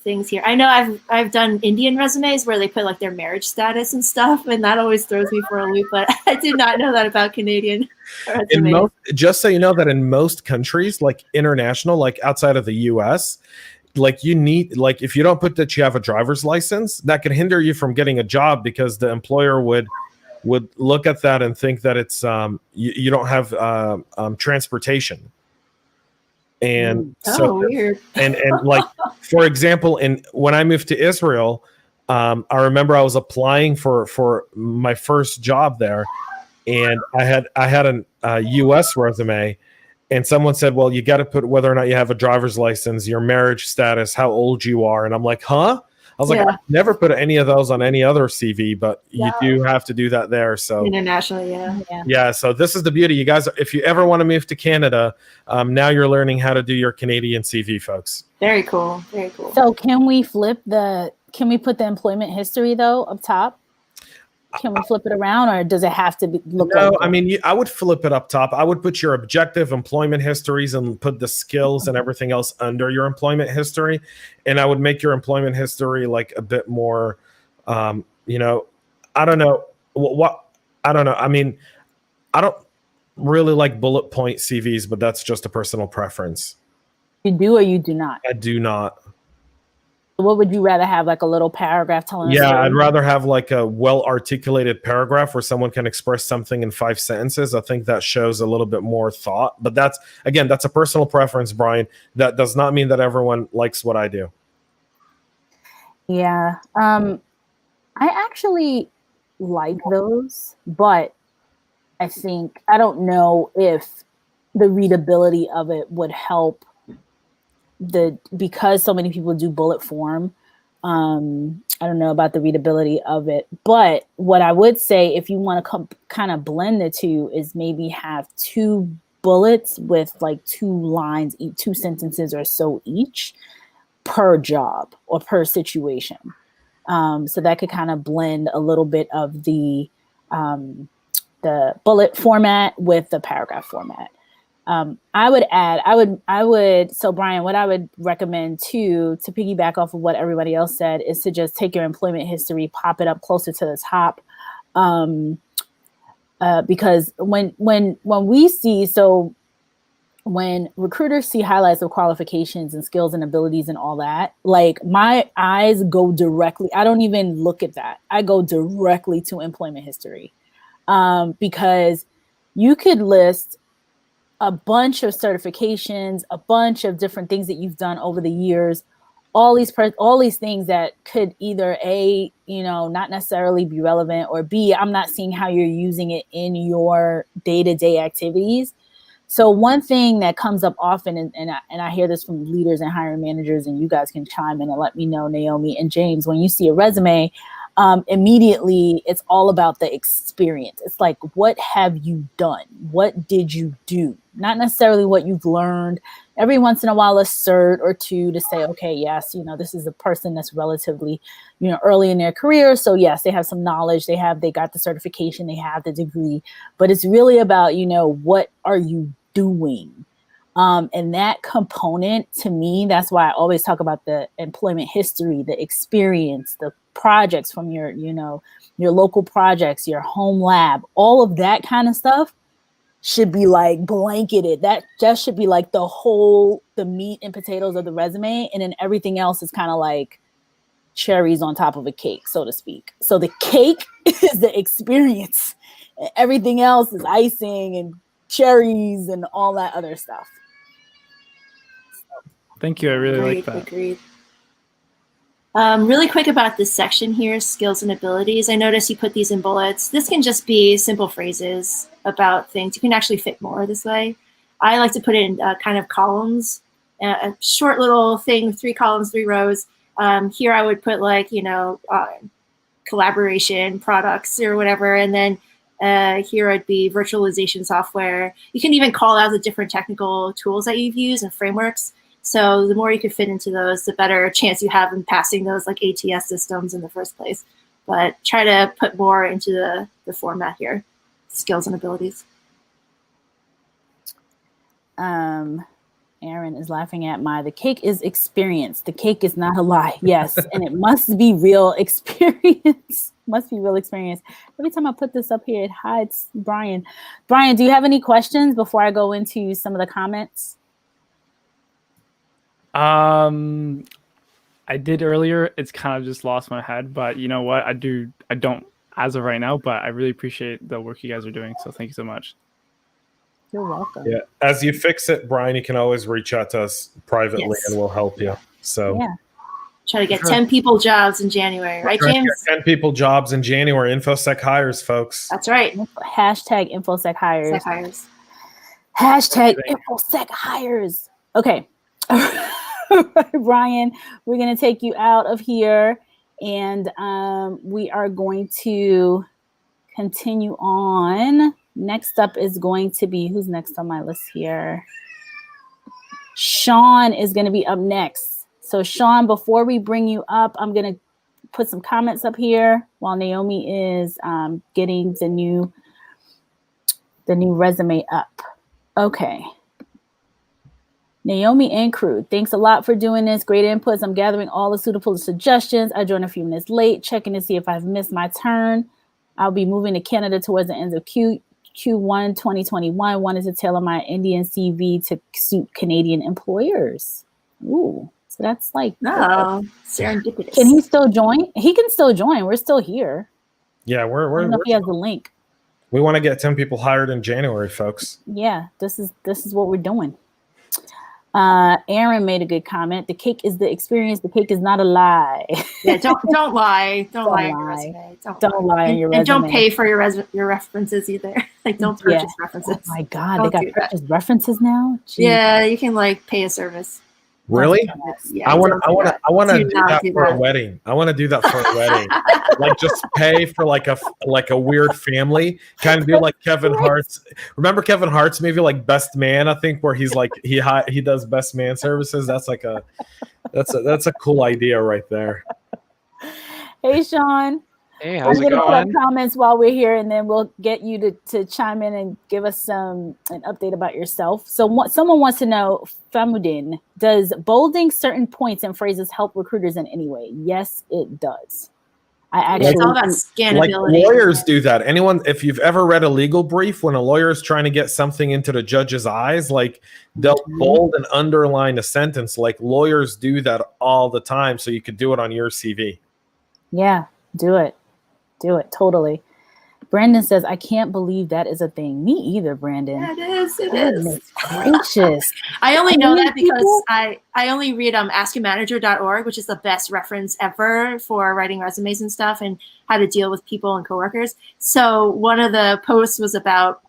things here. I know I've done Indian resumes where they put like their marriage status and stuff, and that always throws me for a loop, but I did not know that about Canadian resumes. Just so you know that in most countries, like international, like outside of the US, like you need, like if you don't put that you have a driver's license, that could hinder you from getting a job because the employer would look at that and think that it's you don't have transportation. And weird. and like for example, when I moved to Israel, I remember I was applying for my first job there, and I had a US resume, and someone said, well, you got to put whether or not you have a driver's license, your marriage status, how old you are, and I'm like, huh? I was like, I've never put any of those on any other CV, but you do have to do that there. So internationally, yeah. So this is the beauty, you guys. If you ever want to move to Canada, now you're learning how to do your Canadian CV, folks. Very cool. Very cool. So can we put the employment history though up top? Can we flip it around, or does it have to look? No, I mean, I would flip it up top. I would put your objective employment histories and put the skills and everything else under your employment history. And I would make your employment history like a bit more, I don't know what, I don't know. I mean, I don't really like bullet point CVs, but that's just a personal preference. You do or you do not? I do not. What would you rather have, like a little paragraph telling us? Yeah, I'd rather have like a well-articulated paragraph where someone can express something in 5 sentences. I think that shows a little bit more thought. But that's a personal preference, Brian. That does not mean that everyone likes what I do. Yeah. I actually like those, but I don't know if the readability of it would help because so many people do bullet form. I don't know about the readability of it, but what I would say, if you want to kind of blend the two, is maybe have 2 bullets with like 2 lines, 2 sentences or so each per job or per situation. So that could kind of blend a little bit of the bullet format with the paragraph format. So Brian, what I would recommend too, to piggyback off of what everybody else said, is to just take your employment history, pop it up closer to the top. Because when we see, so when recruiters see highlights of qualifications and skills and abilities and all that, like my eyes go directly, I don't even look at that. I go directly to employment history. Because you could list a bunch of certifications, a bunch of different things that you've done over the years, all these things that could either A, not necessarily be relevant, or B, I'm not seeing how you're using it in your day-to-day activities. So one thing that comes up often, and I hear this from leaders and hiring managers, and you guys can chime in and let me know, Naomi and James, when you see a resume, immediately it's all about the experience. It's like, what have you done? What did you do? Not necessarily what you've learned. Every once in a while, a cert or 2 to say, okay, yes, this is a person that's relatively, early in their career. So yes, they have some knowledge. They got the certification, they have the degree, but it's really about, what are you doing? And that component, to me, that's why I always talk about the employment history, the experience, the projects from your local projects, your home lab, all of that kind of stuff should be like blanketed. That just should be like the meat and potatoes of the resume. And then everything else is kind of like cherries on top of a cake, so to speak. So the cake is the experience. And everything else is icing and cherries and all that other stuff. Thank you. I really like that. Agreed. Really quick about this section here, skills and abilities. I noticed you put these in bullets. This can just be simple phrases about things. You can actually fit more this way. I like to put it in kind of columns, a short little thing, 3 columns, 3 rows. Here I would put like, collaboration products or whatever. And then here I'd be virtualization software. You can even call out the different technical tools that you've used and frameworks. So the more you could fit into those, the better chance you have in passing those like ATS systems in the first place. But try to put more into the format here, skills and abilities. Aaron is laughing at the cake is experience. The cake is not a lie. Yes. And it must be real experience. Must be real experience. Every time I put this up here, it hides Brian. Brian, do you have any questions before I go into some of the comments? I did earlier. It's kind of just lost my head, but you know what? I don't as of right now, but I really appreciate the work you guys are doing. So thank you so much. You're welcome. Yeah. As you fix it, Brian, you can always reach out to us privately and we'll help you. So yeah. Try to get 10 people jobs in January, right, James? 10 people jobs in January. InfoSec hires, folks. That's right. Hashtag InfoSec hires. InfoSec hires. Hashtag InfoSec hires. Okay. Brian, we're going to take you out of here, and we are going to continue on. Next up is going to be, who's next on my list here? Sean is going to be up next. So Sean, before we bring you up, I'm going to put some comments up here while Naomi is getting the new resume up. Okay. Naomi and crew, thanks a lot for doing this. Great inputs. I'm gathering all the suitable suggestions. I joined a few minutes late, checking to see if I've missed my turn. I'll be moving to Canada towards the end of Q1 2021. Wanted to tailor my Indian CV to suit Canadian employers. Ooh, So that's like, oh, serendipitous. Can he still join? He can still join. We're still here. Yeah, I don't know if he has the link. We want to get 10 people hired in January, folks. Yeah, this is what we're doing. Aaron made a good comment. The cake is the experience. The cake is not a lie. Yeah, don't lie. Don't lie on your lie. resume. Don't lie on your resume. And don't pay for your references either. Like, don't purchase references. Oh my God, Don't they got purchase references now. Jeez. Yeah, you can like pay a service. Really? Yeah, I want to do that for a that. wedding. I want to do that for a wedding. Like, just pay for like a weird family, kind of do like Kevin Hart's. Remember Kevin Hart's movie, like Best Man? I think where he's like he does best man services. That's like that's a cool idea right there. Hey, Sean. Hey, how's it I'm going to put up going? comments while we're here, and then we'll get you to chime in and give us an update about yourself. So someone wants to know, Famudin, does bolding certain points and phrases help recruiters in any way? Yes, it does. It's all about scannability. Like lawyers do that. Anyone, if you've ever read a legal brief, when a lawyer is trying to get something into the judge's eyes, like they'll bold and underline a sentence. Like lawyers do that all the time, so you could do it on your CV. Yeah, do it. Do it. Totally. Brandon says, I can't believe that is a thing. Me either, Brandon. Yeah, it is. It Goodness is. gracious. I only know that because people? I only read askyourmanager.org, which is the best reference ever for writing resumes and stuff and how to deal with people and coworkers. So one of the posts was about,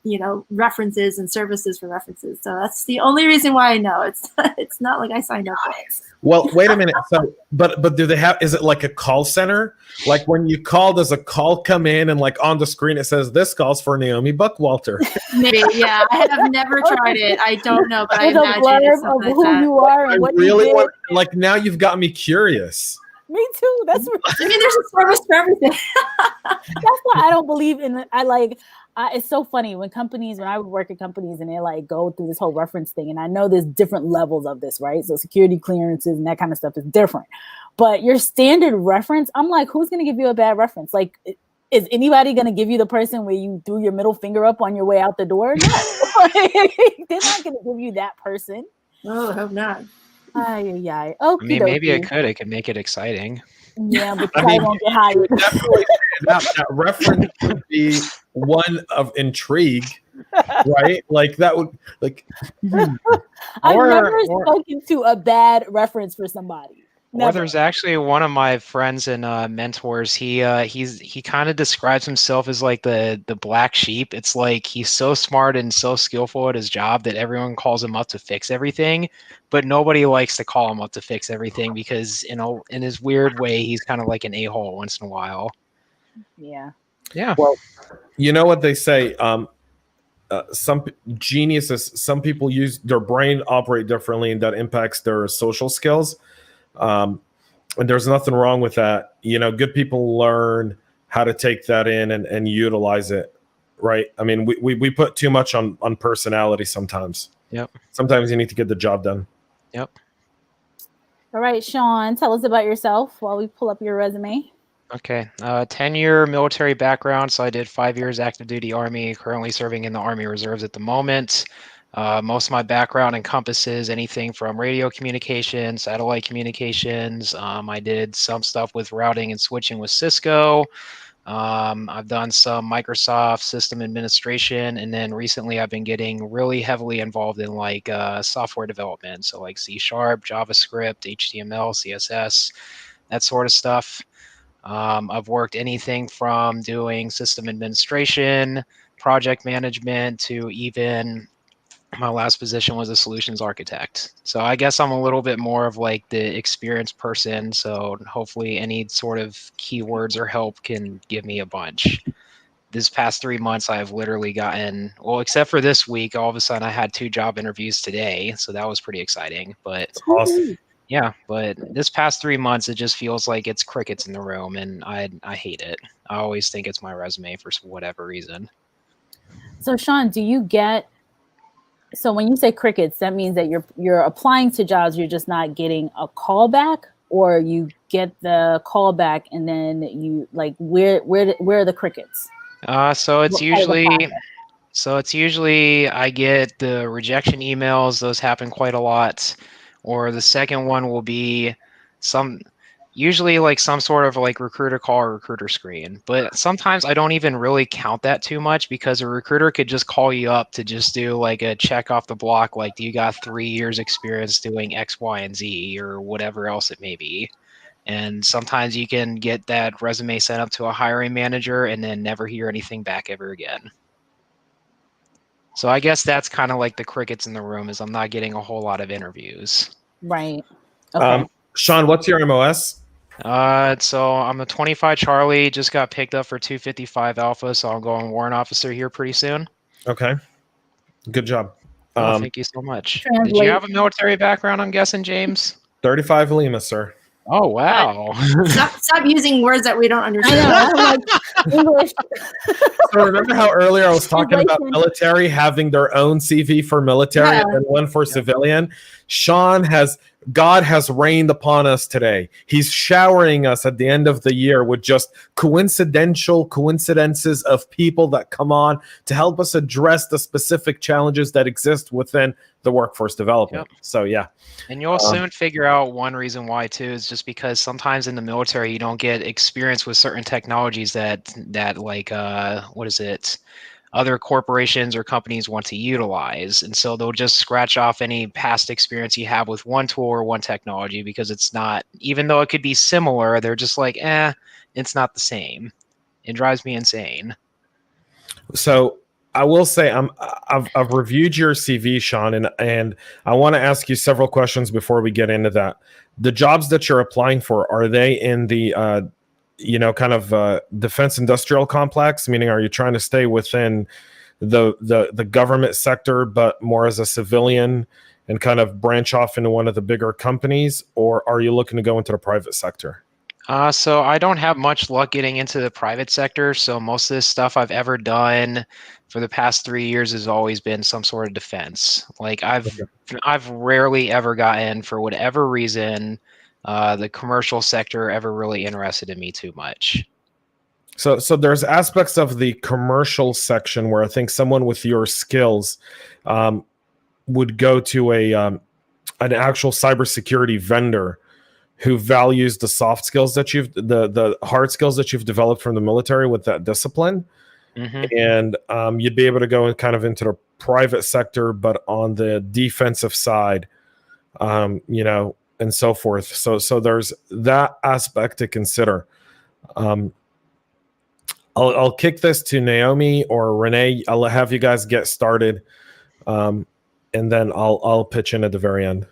references and services for references. So that's the only reason why I know. It's not like I signed up for it. Well, wait a minute. So, but do they have? Is it like a call center? Like when you call, does a call come in and like on the screen it says this calls for Naomi Buckwalter? Maybe, yeah. I have never tried it. I don't know, but I With a imagine blurb it's something of like who that. you are I and what really you did. want. Like now you've got me curious. Me too. That's I mean, there's a service for everything. that's why I don't believe in it. It's so funny when I would work at companies and they like go through this whole reference thing. And I know there's different levels of this, right? So security clearances and that kind of stuff is different. But your standard reference, I'm like, who's going to give you a bad reference? Like, is anybody going to give you the person where you threw your middle finger up on your way out the door? No. They're not going to give you that person. Oh, I hope not. Okay, I mean, maybe it could. It could make it exciting. Yeah, but I won't get hired. Definitely that reference would be one of intrigue, right? Like that would like. I've never spoken to a bad reference for somebody. Or there's actually one of my friends and mentors. He kind of describes himself as like the black sheep. It's like he's so smart and so skillful at his job that everyone calls him up to fix everything, but nobody likes to call him up to fix everything because in his weird way he's kind of like an a-hole once in a while. Yeah. Yeah. Well, you know what they say. Some geniuses, some people use their brain operate differently, and that impacts their social skills. And there's nothing wrong with that. Good people learn how to take that in and utilize it. Right. I mean, we put too much on personality sometimes. Yep. Sometimes you need to get the job done. Yep. All right, Sean, tell us about yourself while we pull up your resume. Okay. 10-year military background. So I did 5 years active duty Army, currently serving in the Army Reserves at the moment. Most of my background encompasses anything from radio communications, satellite communications. I did some stuff with routing and switching with Cisco. I've done some Microsoft system administration, and then recently I've been getting really heavily involved in like software development. So like C#, JavaScript, HTML, CSS, that sort of stuff. I've worked anything from doing system administration, project management, to even my last position was a solutions architect. So I guess I'm a little bit more of like the experienced person. So hopefully any sort of keywords or help can give me a bunch. This past 3 months, I've literally gotten, well, except for this week, all of a sudden I had 2 job interviews today. So that was pretty exciting. But awesome. Yeah, but this past 3 months, it just feels like it's crickets in the room, and I hate it. I always think it's my resume for whatever reason. So Sean, so when you say crickets, that means that you're applying to jobs, you're just not getting a call back, or you get the call back and then you like where are the crickets? So it's usually I get the rejection emails. Those happen quite a lot. or the second one will be usually like some sort of like recruiter call or recruiter screen. But sometimes I don't even really count that too much, because a recruiter could just call you up to just do like a check off the block, like, do you got 3 years experience doing X, Y, and Z, or whatever else it may be. And sometimes you can get that resume sent up to a hiring manager and then never hear anything back ever again. So I guess that's kind of like the crickets in the room, is I'm not getting a whole lot of interviews. Right. Okay. Sean, what's your MOS? So I'm a 25 Charlie, just got picked up for 255 Alpha, so I'll go on warrant officer here pretty soon. Okay. Good job. Thank you so much. Did you have a military background, I'm guessing, James? 35 Lima, sir. Oh, wow. Stop using words that we don't understand. I know, English. So remember how earlier I was talking about military having their own CV for military and one for civilian? God has rained upon us today. He's showering us at the end of the year with just coincidences of people that come on to help us address the specific challenges that exist within the workforce development. Yep. So yeah. And you'll soon figure out one reason why too, is just because sometimes in the military you don't get experience with certain technologies that like other corporations or companies want to utilize. And so they'll just scratch off any past experience you have with one tool or one technology, because it's not, even though it could be similar, they're just like, it's not the same. It drives me insane. So I will say I've reviewed your CV, Sean, and I want to ask you several questions before we get into that. The jobs that you're applying for, are they in the defense industrial complex? Meaning, are you trying to stay within the government sector, but more as a civilian and kind of branch off into one of the bigger companies, or are you looking to go into the private sector? So I don't have much luck getting into the private sector. So most of this stuff I've ever done for the past 3 years has always been some sort of defense. Like I've rarely ever gotten, for whatever reason, the commercial sector ever really interested in me too much. So there's aspects of the commercial section where I think someone with your skills would go to an actual cybersecurity vendor who values the soft skills that the hard skills that you've developed from the military with that discipline. Mm-hmm. And you'd be able to go kind of into the private sector, but on the defensive side, and so forth. So there's that aspect to consider. I'll kick this to Naomi or Renee. I'll have you guys get started, and then I'll pitch in at the very end.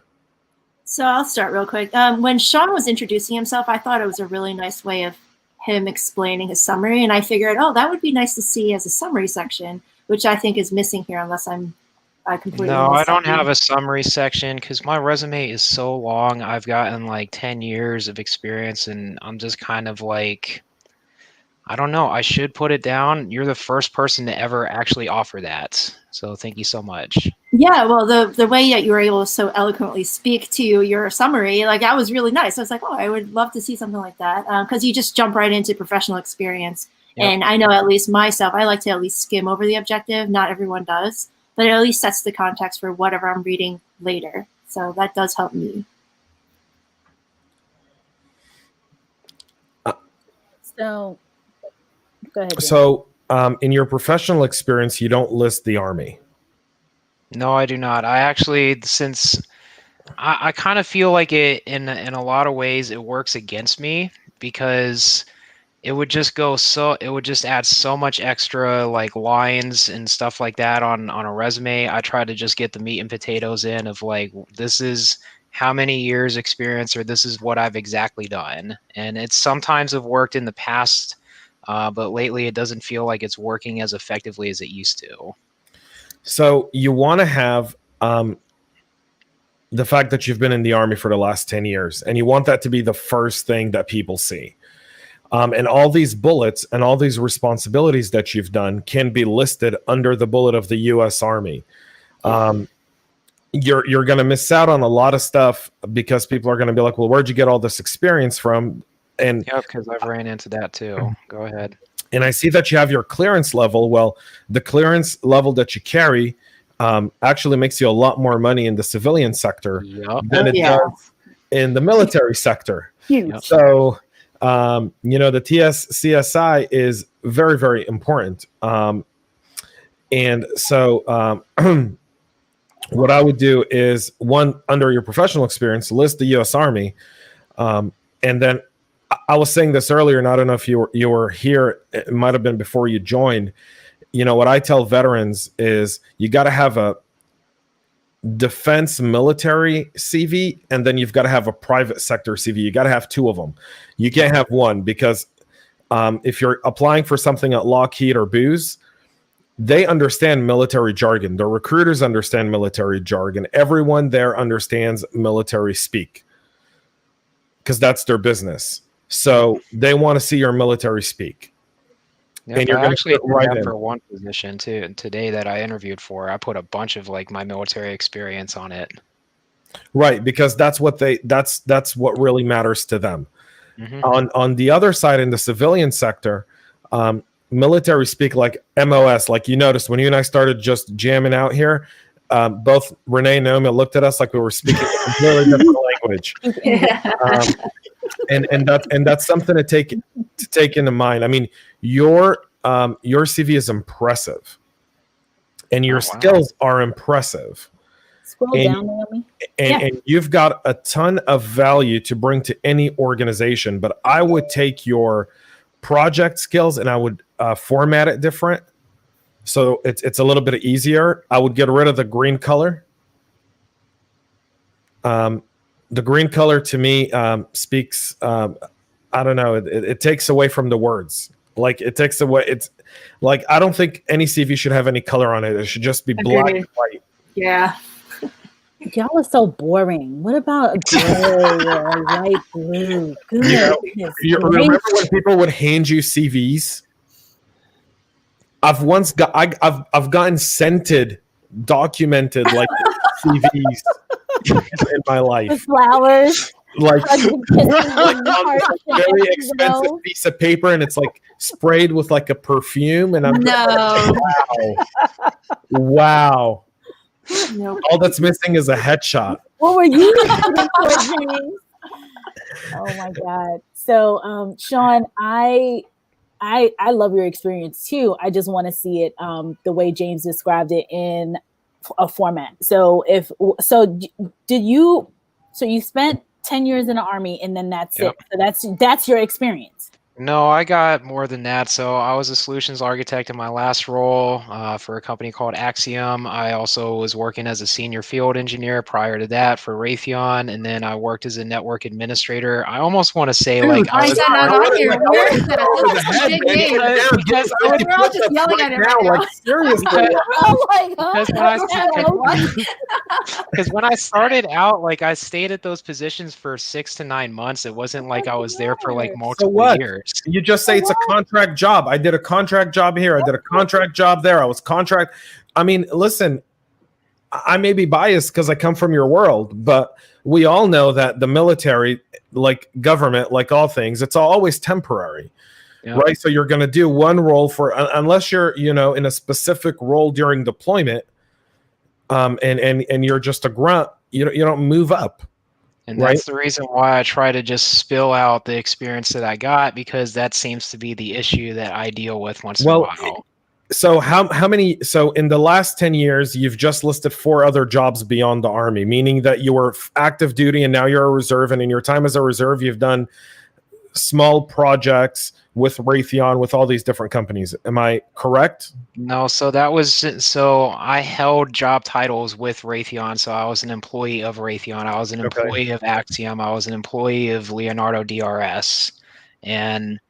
So I'll start real quick. When Sean was introducing himself, I thought it was a really nice way of him explaining his summary, and I figured, that would be nice to see as a summary section, which I think is missing here, unless I completely. No, I don't have a summary section because my resume is so long. I've gotten like 10 years of experience, and I'm just kind of like, I don't know. I should put it down. You're the first person to ever actually offer that. So thank you so much. Yeah, well, the way that you were able to so eloquently speak to your summary, like, that was really nice. I was like, I would love to see something like that, because you just jump right into professional experience. Yep. And I know, at least myself, I like to at least skim over the objective. Not everyone does, but it at least sets the context for whatever I'm reading later. So that does help me. So go ahead, Jim. So in your professional experience, you don't list the Army. No, I do not. I actually, since I kind of feel like it in a lot of ways it works against me, because it would just add so much extra like lines and stuff like that on a resume. I try to just get the meat and potatoes in of like, this is how many years experience, or this is what I've exactly done. And it's sometimes have worked in the past, but lately it doesn't feel like it's working as effectively as it used to. So you want to have the fact that you've been in the Army for the last 10 years, and you want that to be the first thing that people see. And all these bullets and all these responsibilities that you've done can be listed under the bullet of the U.S. Army. You're going to miss out on a lot of stuff because people are going to be like, well, where'd you get all this experience from? And yeah, because I've ran into that too. Go ahead. And I see that you have your clearance level. Well, the clearance level that you carry actually makes you a lot more money in the civilian sector than it does in the military sector. Huge. So, the CSI is very, very important. And so what I would do is, one, under your professional experience, list the U.S. Army. And then I was saying this earlier, and I don't know if you were here. It might have been before you joined. What I tell veterans is you got to have a defense military CV, and then you've got to have a private sector CV. You got to have two of them. You can't have one, because if you're applying for something at Lockheed or Booz, they understand military jargon. The recruiters understand military jargon. Everyone there understands military speak, because that's their business. So they want to see your military speak. Yeah, and you're I actually right in. for one position too today that I interviewed for. I put a bunch of like my military experience on it. Right, because that's what what really matters to them. Mm-hmm. On the other side, in the civilian sector, military speak, like MOS, like you noticed when you and I started just jamming out here, both Renee and Naomi looked at us like we were speaking a completely different language. And that's something to take into mind. I mean, your CV is impressive, and your skills are impressive. Scroll down, Naomi. And you've got a ton of value to bring to any organization. But I would take your project skills and I would format it different, so it's a little bit easier. I would get rid of the green color. The green color to me speaks. I don't know. It takes away from the words. Like it takes away. It's like I don't think any CV should have any color on it. It should just be black and white. Yeah. Y'all are so boring. What about a gray or a light blue? You remember when people would hand you CVs? I've gotten scented, documented like CVs in my life. The flowers. Like on a very expensive piece of paper, and it's like sprayed with like a perfume, and I'm wow. No. All that's missing is a headshot. What were you looking for, James? Oh my God. So Sean, I love your experience too. I just want to see it the way James described it in a format. So you spent 10 years in the Army, and then that's it. So that's your experience. No, I got more than that. So I was a solutions architect in my last role for a company called Axiom. I also was working as a senior field engineer prior to that for Raytheon, and then I worked as a network administrator. I almost want to say like I was not here. Where is that? That's a big name. We're all just yelling at it right now. Like seriously. Oh my God. Because when I started out, like I stayed at those positions for 6 to 9 months. It wasn't like I was there for like multiple years. You just say it's a contract job. I did a contract job here. I did a contract job there. I was contract. I mean, listen, I may be biased because I come from your world, but we all know that the military, like government, like all things, it's always temporary, right? So you're going to do one role for, unless you're, in a specific role during deployment, and you're just a grunt, you don't move up. And that's the reason why I try to just spill out the experience that I got, because that seems to be the issue that I deal with once in a while. So how many, so in the last 10 years, you've just listed 4 other jobs beyond the Army, meaning that you were active duty and now you're a reserve. And in your time as a reserve, you've done small projects with Raytheon, with all these different companies. Am I correct? No, so I held job titles with Raytheon. So I was an employee of Raytheon. I was an employee of Axiom. I was an employee of Leonardo DRS. And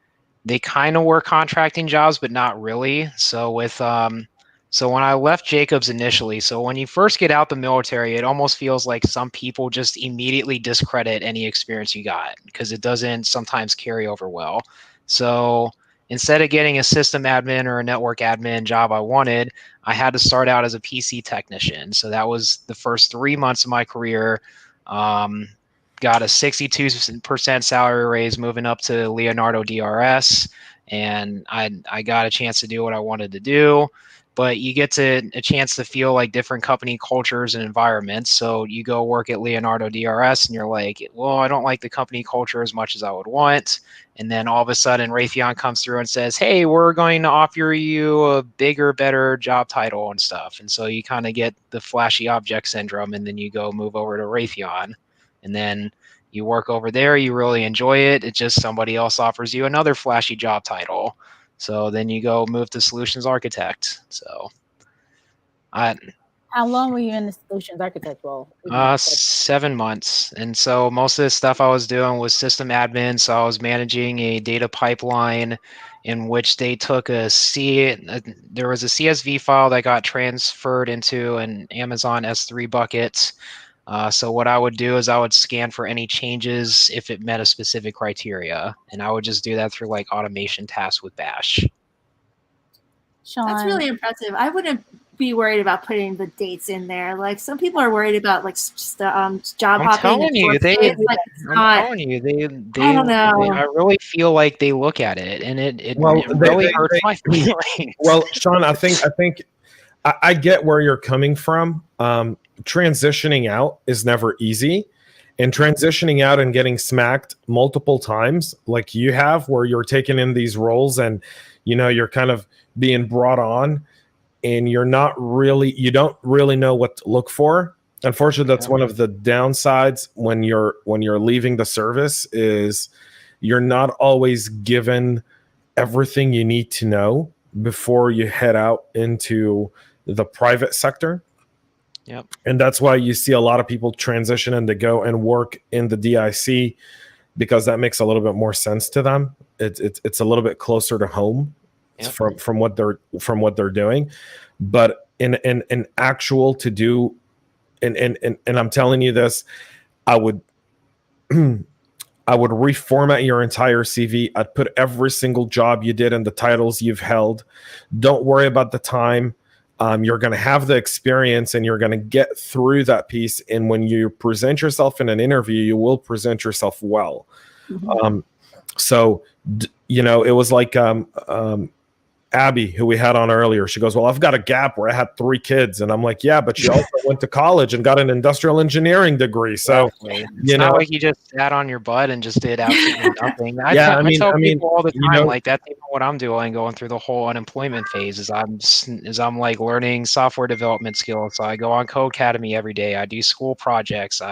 they kind of were contracting jobs, but not really. So when I left Jacobs initially, so when you first get out the military, it almost feels like some people just immediately discredit any experience you got because it doesn't sometimes carry over well. So instead of getting a system admin or a network admin job I wanted, I had to start out as a PC technician. So that was the first 3 months of my career. Got a 62% salary raise moving up to Leonardo DRS, and I got a chance to do what I wanted to do. but you get a chance to feel like different company cultures and environments. So you go work at Leonardo DRS and you're like, well, I don't like the company culture as much as I would want. And then all of a sudden Raytheon comes through and says, hey, we're going to offer you a bigger, better job title and stuff. And so you kind of get the flashy object syndrome, and then you go move over to Raytheon, and then you work over there, you really enjoy it. It's just somebody else offers you another flashy job title. So then you go move to solutions architect. So how long were you in the solutions architect role? 7 months. And so most of the stuff I was doing was system admin. So I was managing a data pipeline in which they took there was a CSV file that got transferred into an Amazon S3 bucket. So what I would do is I would scan for any changes if it met a specific criteria, and I would just do that through like automation tasks with Bash. Sean, that's really impressive. I wouldn't be worried about putting the dates in there. Like some people are worried about like job hopping. I'm telling you, I don't know. I really feel like they look at it, and it really hurts my feelings. Well, Sean, I think I get where you're coming from. Transitioning out is never easy, and transitioning out and getting smacked multiple times like you have, where you're taking in these roles and you're kind of being brought on and you don't really know what to look for. Unfortunately, that's one of the downsides when you're leaving the service, is you're not always given everything you need to know before you head out into the private sector. Yep. And that's why you see a lot of people transition and to go and work in the DIC, because that makes a little bit more sense to them. It's a little bit closer to home. Yep. from what they're doing. But in actual to do, and I'm telling you this, I would reformat your entire CV. I'd put every single job you did and the titles you've held. Don't worry about the time. You're going to have the experience and you're going to get through that piece. And when you present yourself in an interview, you will present yourself well. Mm-hmm. It was like Abby, who we had on earlier. She goes, well, I've got a gap where I had 3 kids. And I'm like, yeah, but you also went to college and got an industrial engineering degree. So, it's not like you just sat on your butt and just did absolutely nothing. I tell people all the time, like that's even what I'm doing, going through the whole unemployment phase, is I'm like learning software development skills. So I go on Codecademy every day. I do school projects.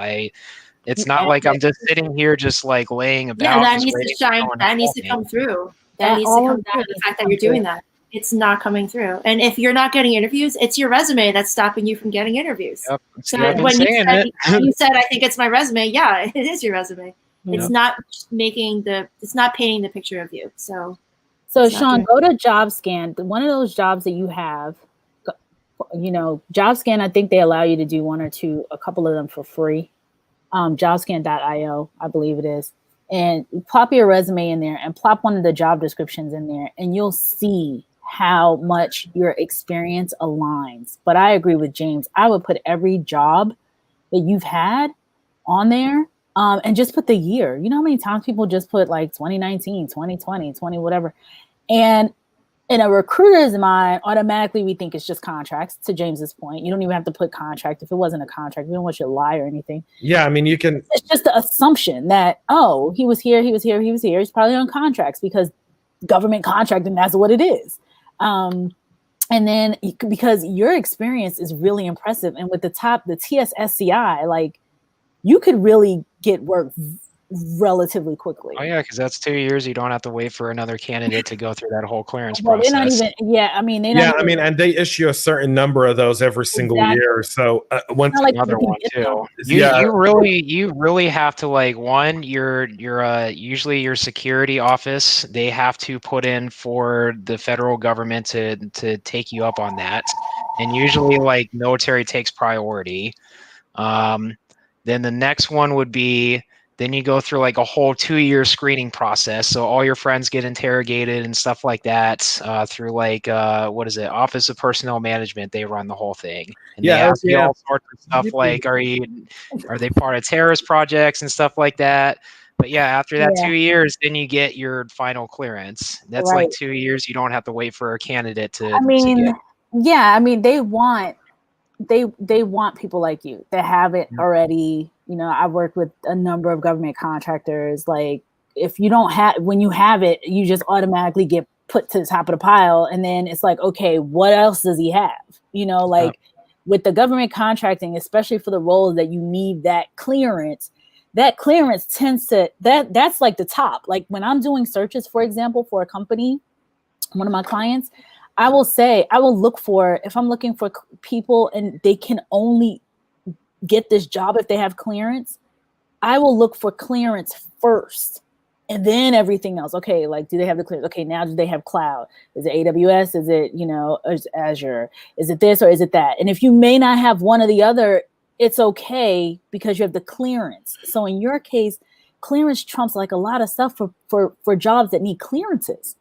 It's not like I'm just sitting here just like laying about. Yeah, that needs to shine. That needs to come through. That needs to come down to the fact that you're doing that. It's not coming through. And if you're not getting interviews, it's your resume that's stopping you from getting interviews. Yep. So when you said, I think it's my resume, yeah, it is your resume. Yep. It's not painting the picture of you. So Sean, go to JobScan. One of those jobs that you have, JobScan, I think they allow you to do a couple of them for free. JobScan.io, I believe it is. And plop your resume in there and plop one of the job descriptions in there, and you'll see how much your experience aligns. But I agree with James. I would put every job that you've had on there, and just put the year. You know how many times people just put like 2019, 2020, 20, whatever. And in a recruiter's mind, automatically we think it's just contracts, to James's point. You don't even have to put contract. If it wasn't a contract, we don't want you to lie or anything. Yeah, I mean, you can. It's just the assumption that, oh, he was here. He's probably on contracts because government contract, and that's what it is. And then because your experience is really impressive, and with the TSSCI, like you could really get work relatively quickly. Oh yeah, because that's 2 years. You don't have to wait for another candidate to go through that whole clearance process. And they issue a certain number of those every single year. So another one too. You really have to, like, one, your usually your security office, they have to put in for the federal government to take you up on that, and usually like military takes priority. Then the next one would be, then you go through like a whole 2-year screening process. So all your friends get interrogated and stuff like that through like, Office of Personnel Management. They run the whole thing. And they ask you all sorts of stuff like, are they part of terrorist projects and stuff like that? But yeah, after that 2 years, then you get your final clearance. That's like 2 years. You don't have to wait for a candidate to get. Yeah, I mean, they want people like you that have it already. You know, I work with a number of government contractors. Like, if you don't have, when you have it, you just automatically get put to the top of the pile. And then it's like, okay, what else does he have? You know, like with the government contracting, especially for the roles that you need that clearance tends to, that's like the top. Like when I'm doing searches, for example, for a company, one of my clients, I will look for, if I'm looking for people and they can only get this job if they have clearance, I will look for clearance first and then everything else. Okay, like, do they have the clearance? Okay, now do they have cloud? Is it AWS? Is it, is it Azure? Is it this or is it that? And if you may not have one or the other, it's okay because you have the clearance. So in your case, clearance trumps like a lot of stuff for jobs that need clearances.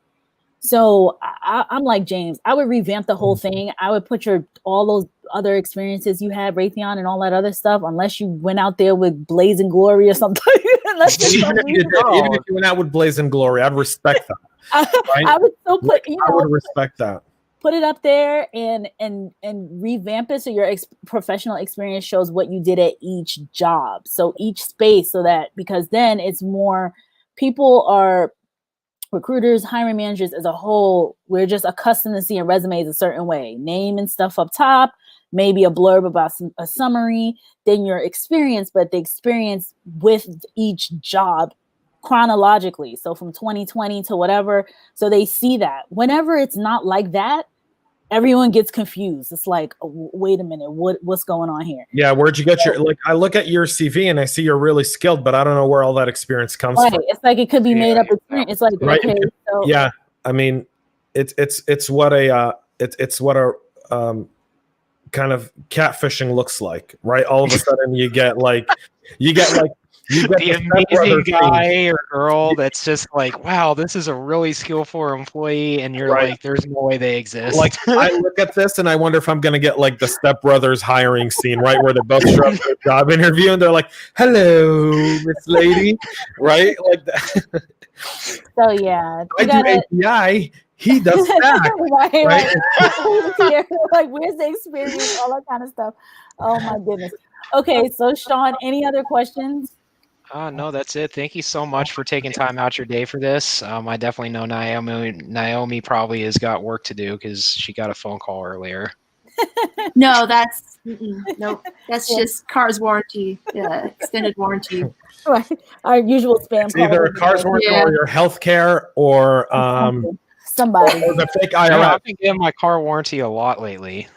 So I'm like James, I would revamp the whole thing. I would put all those other experiences you had, Raytheon and all that other stuff, unless you went out there with Blazing Glory or something. Even if you went out with Blazing Glory, I'd respect that. Right? I would still put, I would respect that. Put it up there and revamp it so your professional experience shows what you did at each job. So each space, so that, because then it's more, people are, recruiters, hiring managers as a whole, we're just accustomed to seeing resumes a certain way. Name and stuff up top, maybe a blurb about a summary, then your experience, but the experience with each job chronologically. So from 2020 to whatever. So they see that. Whenever it's not like that, everyone gets confused. It's like, oh, wait a minute, what's going on here? Yeah, where'd you get your, like, I look at your CV and I see you're really skilled, but I don't know where all that experience comes from. It's like it could be made up experience. It's like, right? Okay, so yeah, I mean, it's what a kind of catfishing looks like, right? All of a sudden you get the amazing guy or girl that's just like, wow, this is a really skillful employee, and you're like, there's no way they exist. Like, I look at this and I wonder if I'm going to get like the Step Brothers hiring scene, right, where they both show up for a job interview and they're like, "Hello, Miss Lady," right? Like that. So yeah, I do API. He does that. right? Like, where's the experience? All that kind of stuff. Oh my goodness. Okay, so Sean, any other questions? No, that's it. Thank you so much for taking time out your day for this. I definitely know Naomi probably has got work to do because she got a phone call earlier. No, that's just car's warranty, extended warranty. Right. Our usual spam. It's either a car's warranty or your healthcare or somebody. Or the fake IRS. I've been getting my car warranty a lot lately.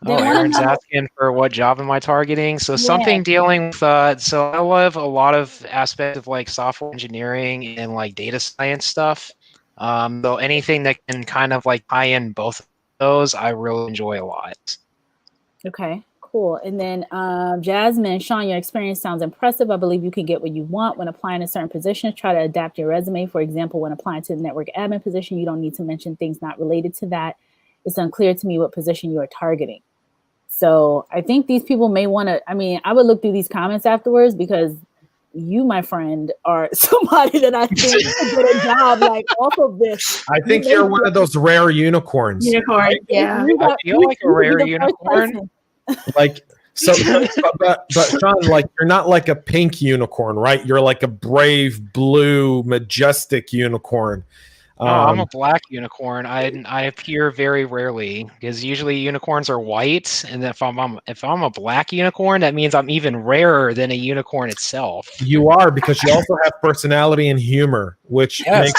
Aaron's asking for what job am I targeting? So something dealing with, so I love a lot of aspects of like software engineering and like data science stuff. So anything that can kind of like tie in both of those, I really enjoy a lot. Okay, cool. And then Jasmine, Sean, your experience sounds impressive. I believe you can get what you want when applying to certain positions. Try to adapt your resume. For example, when applying to the network admin position, you don't need to mention things not related to that. It's unclear to me what position you are targeting. So I think these people may want to, I would look through these comments afterwards because you, my friend, are somebody that I think could get a job like off of this. I think you're one of those rare unicorns. Unicorn, yeah. I feel like a rare unicorn. Like, so, but Sean, like, you're not like a pink unicorn, right? You're like a brave, blue, majestic unicorn. I'm a black unicorn. I appear very rarely because usually unicorns are white, and if I'm a black unicorn, that means I'm even rarer than a unicorn itself. You are, because you also have personality and humor, which makes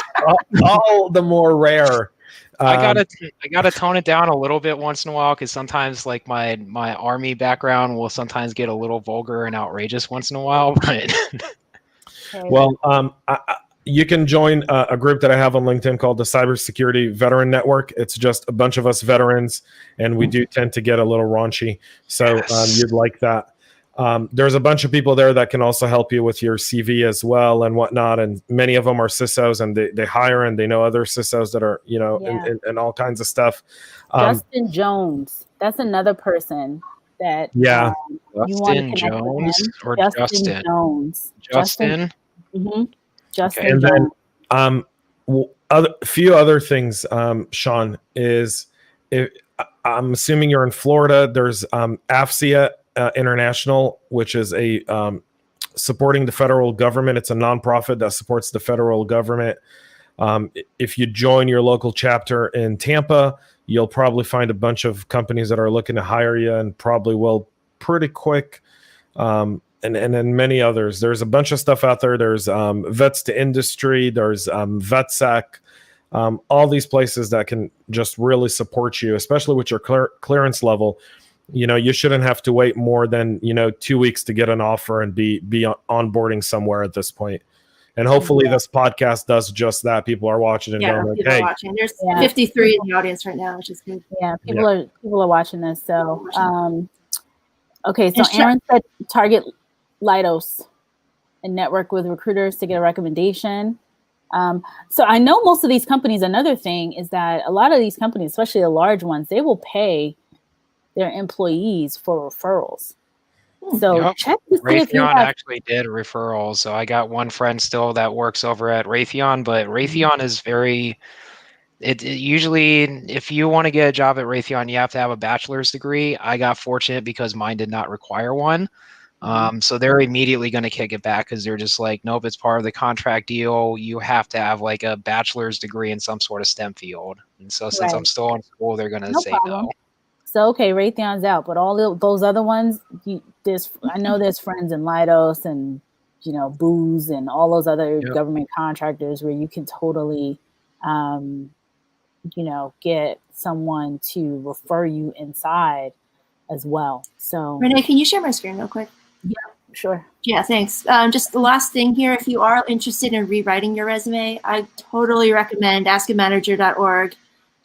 all the more rare. I gotta tone it down a little bit once in a while because sometimes, like my army background will sometimes get a little vulgar and outrageous once in a while. But well, you can join a group that I have on LinkedIn called the Cybersecurity Veteran Network. It's just a bunch of us veterans, and we do tend to get a little raunchy. So you'd like that. There's a bunch of people there that can also help you with your CV as well and whatnot. And many of them are CISOs, and they hire and they know other CISOs that are, and all kinds of stuff. Justin Jones. That's another person that Justin Jones or Justin Jones. Justin. Mm-hmm. Justin and Jones. then few other things, Sean, is I'm assuming you're in Florida. There's AFCIA International, which is a supporting the federal government. It's a nonprofit that supports the federal government. If you join your local chapter in Tampa, you'll probably find a bunch of companies that are looking to hire you, and probably will pretty quick. And then many others. There's a bunch of stuff out there. There's Vets to Industry. There's VetSec. All these places that can just really support you, especially with your clearance level. You shouldn't have to wait more than 2 weeks to get an offer and be onboarding somewhere at this point. And hopefully this podcast does just that. People are watching and going, people "Hey, are watching." There's 53 in the audience right now, which is good. Yeah, people are watching this. So, okay. So Aaron said target Leidos and network with recruiters to get a recommendation. So I know most of these companies. Another thing is that a lot of these companies, especially the large ones, they will pay their employees for referrals. So check to see if you Raytheon have. actually did referrals. So I got one friend still that works over at Raytheon, but Raytheon is very. It usually, if you want to get a job at Raytheon, you have to have a bachelor's degree. I got fortunate because mine did not require one. So they're immediately going to kick it back because they're just like, nope, it's part of the contract deal. You have to have like a bachelor's degree in some sort of STEM field. And so since I'm still in school, they're going to say no. So, okay, Raytheon's out, but all those other ones, I know there's friends in Leidos and, Booz and all those other government contractors where you can totally, get someone to refer you inside as well. So, Renee, can you share my screen real quick? Yeah, sure. Yeah, thanks. Just the last thing here, if you are interested in rewriting your resume, I totally recommend askamanager.org.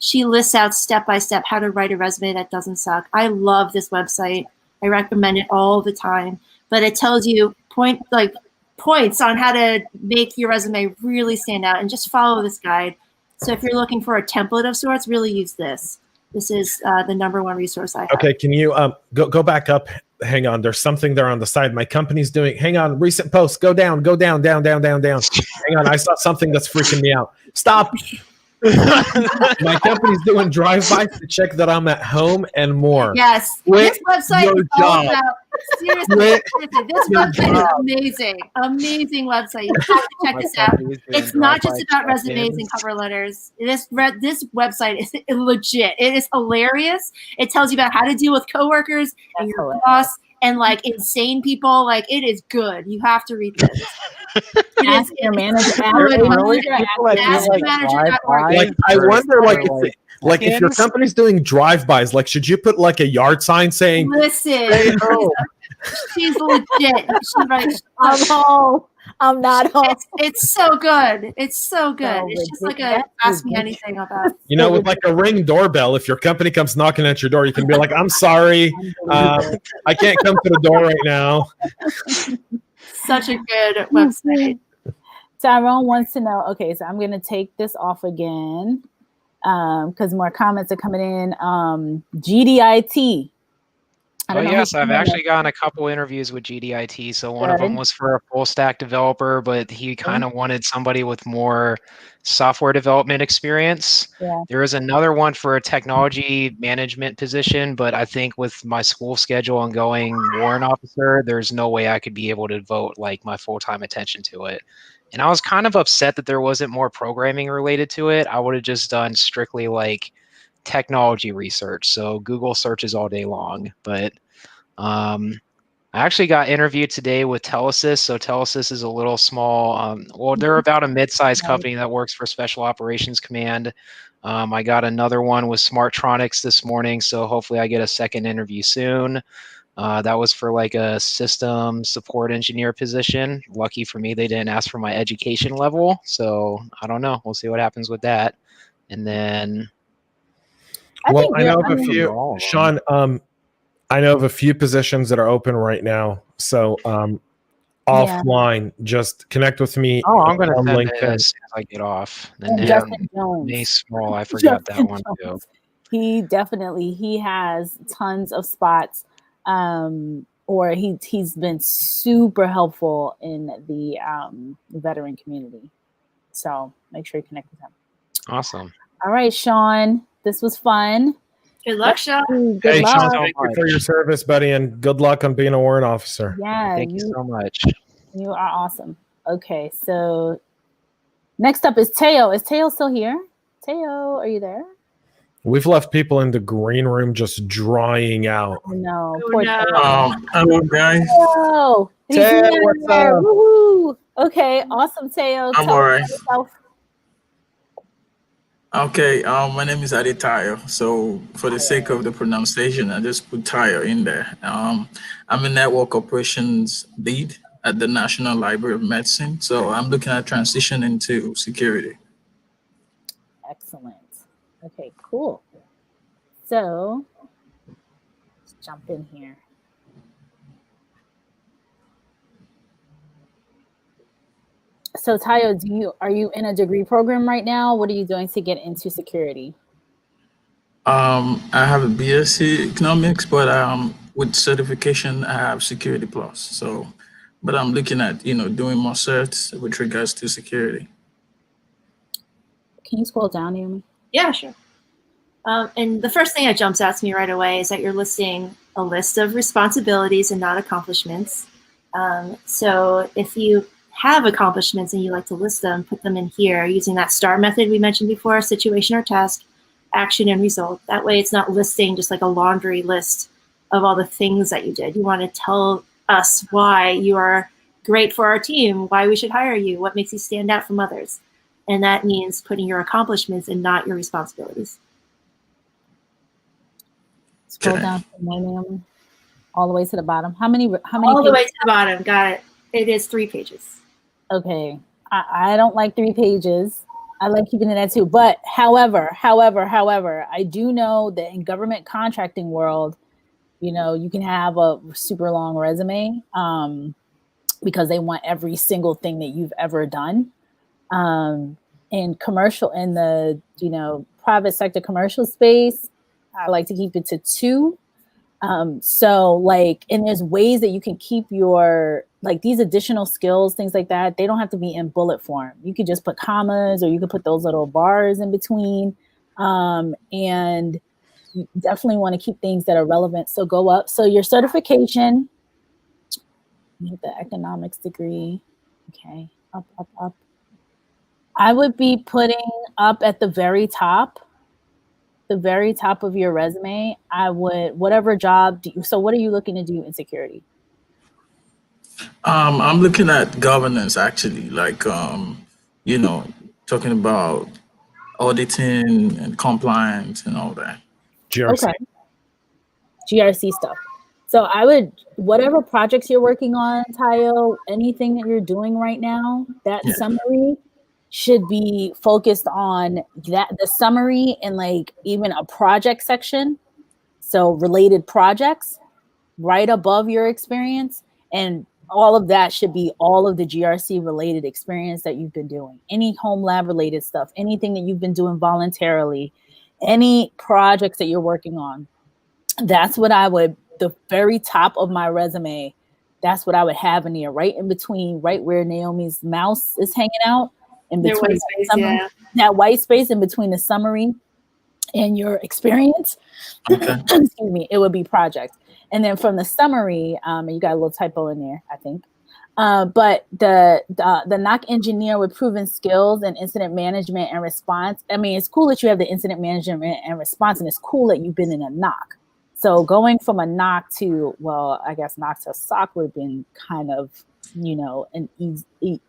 She lists out step-by-step how to write a resume that doesn't suck. I love this website. I recommend it all the time. But it tells you points on how to make your resume really stand out, and just follow this guide. So if you're looking for a template of sorts, really use this. This is the #1 resource I have. Okay, can you go back up? Hang on, there's something there on the side. My company's doing. Hang on, recent posts. Go down. Hang on, I saw something that's freaking me out. Stop. My company's doing drive-bys to check that I'm at home and more. Yes, Quit this website is all about. Seriously, this website is amazing website. You have to check this out. It's not just about resumes and cover letters. This website is legit. It is hilarious. It tells you about how to deal with coworkers and your boss and insane people. It is good. You have to read this. Ask your manager. I wonder, if your company's doing drive-bys, should you put a yard sign saying, "Listen, hey, she's legit." She writes, "I'm home. I'm not home." It's so good. It's so good. It's just like a ask me anything about. With a Ring doorbell, if your company comes knocking at your door, you can be like, "I'm sorry, I can't come to the door right now." Such a good website. Tyrone wants to know. Okay, so I'm going to take this off again because more comments are coming in. GDIT. Oh, yes, I've actually gotten a couple interviews with GDIT. So one of them was for a full stack developer, but he kind of wanted somebody with more software development experience. Yeah. There is another one for a technology management position, but I think with my school schedule and going warrant officer, there's no way I could be able to devote my full-time attention to it. And I was kind of upset that there wasn't more programming related to it. I would have just done strictly technology research, so Google searches all day long. But I actually got interviewed today with Telesys. So Telesys is a little small, they're about a mid-sized company that works for Special Operations Command. I got another one with Smartronix this morning, so hopefully I get a second interview soon. That was for a system support engineer position. Lucky for me, they didn't ask for my education level, so I don't know. We'll see what happens with that. And then I know of a few, Sean. I know of a few positions that are open right now. So offline, just connect with me. Oh, I'm going to on send LinkedIn it as soon as I get off. And Justin Jones. Renee Small, I forgot that one too. He has tons of spots, or he's been super helpful in the veteran community. So make sure you connect with him. Awesome. All right, Sean, this was fun. Good luck, Sean. Good Hey, luck. Sean, thank you for your service, buddy, and good luck on being a warrant officer. Yeah, Thank you so much. You are awesome. Okay, so next up is Teo. Is Teo still here? Teo, are you there? We've left people in the green room just drying out. Oh, no. Oh, Poor no. Teo. Hello, guys. Teo, he's Teo, here. what's up? Woohoo. Okay, awesome, Teo. I'm Tell all us right. about yourself. Okay, my name is Aditayo. So for the sake of the pronunciation, I just put Tayo in there. I'm a network operations lead at the National Library of Medicine. So I'm looking at transition into security. Excellent. Okay, cool. So let's jump in here. So Tayo, are you in a degree program right now? What are you doing to get into security? I have a BSc economics, but with certification, I have security plus. So, but I'm looking at, doing more certs with regards to security. Can you scroll down, Naomi? Yeah, sure. And the first thing that jumps out to me right away is that you're listing a list of responsibilities and not accomplishments. So if you have accomplishments and you like to list them, put them in here using that STAR method we mentioned before: situation or task, action, and result. That way it's not listing just like a laundry list of all the things that you did. You want to tell us why you are great for our team, why we should hire you, what makes you stand out from others. And that means putting your accomplishments and not your responsibilities. Scroll down to Naomi, all the way to the bottom. How many? All the way to the bottom. Got it. It is 3 pages. Okay, I don't like 3 pages. I like keeping it at 2. But however, I do know that in government contracting world, you can have a super long resume because they want every single thing that you've ever done. In commercial, in the private sector commercial space, I like to keep it to 2. So like, and there's ways that you can keep your, like, these additional skills, things like that. They don't have to be in bullet form. You could just put commas, or you could put those little bars in between. And you definitely want to keep things that are relevant. So go up. So your certification, you have the economics degree. Okay. Up. I would be putting up at the very top of your resume. I would, whatever job so what are you looking to do in security? I'm looking at governance, actually, like, talking about auditing and compliance and all that. GRC. Okay. GRC stuff. So I would, whatever projects you're working on, Tayo, anything that you're doing right now, that summary should be focused on the summary and like even a project section. So related projects right above your experience, and all of that should be all of the GRC related experience that you've been doing. Any home lab related stuff, anything that you've been doing voluntarily, any projects that you're working on. That's what I would, the very top of my resume, that's what I would have in there, right in between, right where Naomi's mouse is hanging out. In between that white space in between the summary and your experience, excuse me, it would be project. And then from the summary, you got a little typo in there, I think. But the NOC engineer with proven skills in incident management and response. I mean, it's cool that you have the incident management and response, and it's cool that you've been in a NOC. So going from a NOC to, well, I guess NOC to SOC would have been kind of, an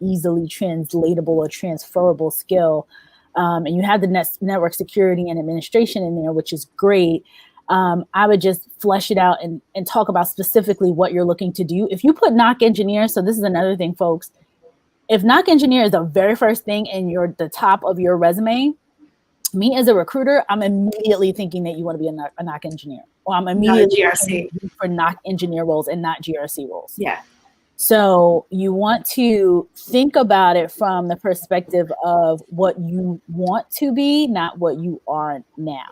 easily translatable or transferable skill. And you have the network security and administration in there, which is great. I would just flesh it out and talk about specifically what you're looking to do. If you put NOC engineer, so this is another thing, folks. If NOC engineer is the very first thing in the top of your resume, me as a recruiter, I'm immediately thinking that you want to be a NOC engineer. Or I'm immediately looking for NOC engineer roles and not GRC roles. Yeah. So you want to think about it from the perspective of what you want to be, not what you are now.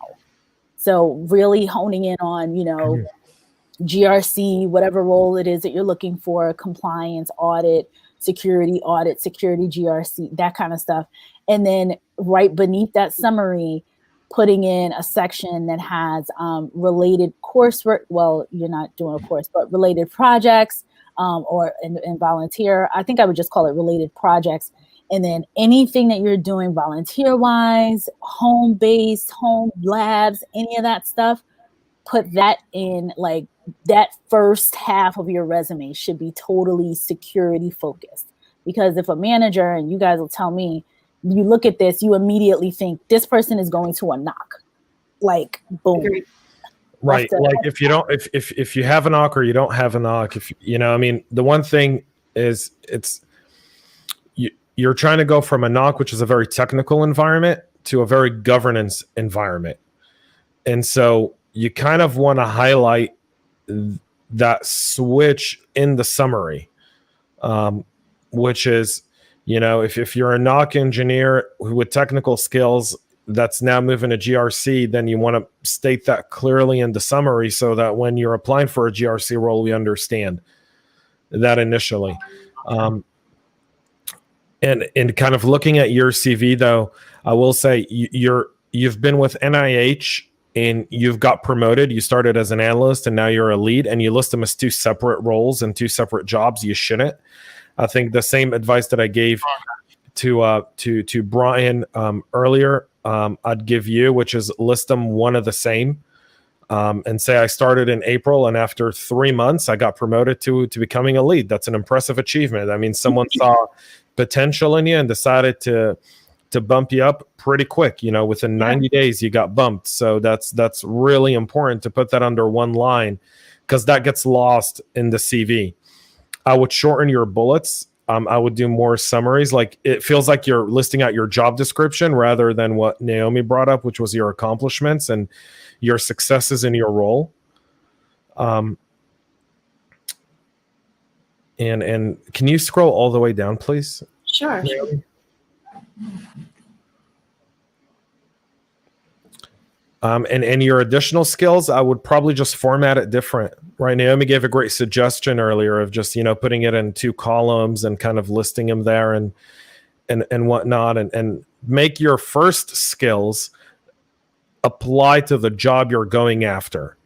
So really honing in on, GRC, whatever role it is that you're looking for, compliance, audit, security GRC, that kind of stuff. And then right beneath that summary, putting in a section that has related coursework. Well, you're not doing a course, but related projects or volunteer. I think I would just call it related projects. And then anything that you're doing volunteer-wise, home-based, home labs, any of that stuff, put that in. Like that first half of your resume should be totally security focused. Because if a manager, and you guys will tell me, you look at this, you immediately think this person is going to a knock. Like, boom. Right. Like if you don't, if you have a knock or you don't have a knock, if you know, I mean, the one thing is you're trying to go from a knock, which is a very technical environment, to a very governance environment. And so you kind of want to highlight that switch in the summary, which is, you know, if you're a knock engineer with technical skills that's now moving to GRC, then you want to state that clearly in the summary so that when you're applying for a GRC role, we understand that initially. And kind of looking at your CV, though, I will say you've been with NIH and you've got promoted. You started as an analyst and now you're a lead, and you list them as two separate roles and two separate jobs. You shouldn't. I think the same advice that I gave to Brian earlier, I'd give you, which is list them one of the same, and say I started in April and after 3 months I got promoted to becoming a lead. That's an impressive achievement. I mean, someone saw potential in you and decided to bump you up pretty quick. You know, within 90 days you got bumped. So that's really important to put that under one line, because that gets lost in the CV. I would shorten your bullets. I would do more summaries. Like, it feels like you're listing out your job description rather than what Naomi brought up, which was your accomplishments and your successes in your role. And can you scroll all the way down, please? Sure. And your additional skills, I would probably just format it different, right? Naomi gave a great suggestion earlier of just, you know, putting it in 2 columns and kind of listing them there and whatnot, and make your first skills apply to the job you're going after,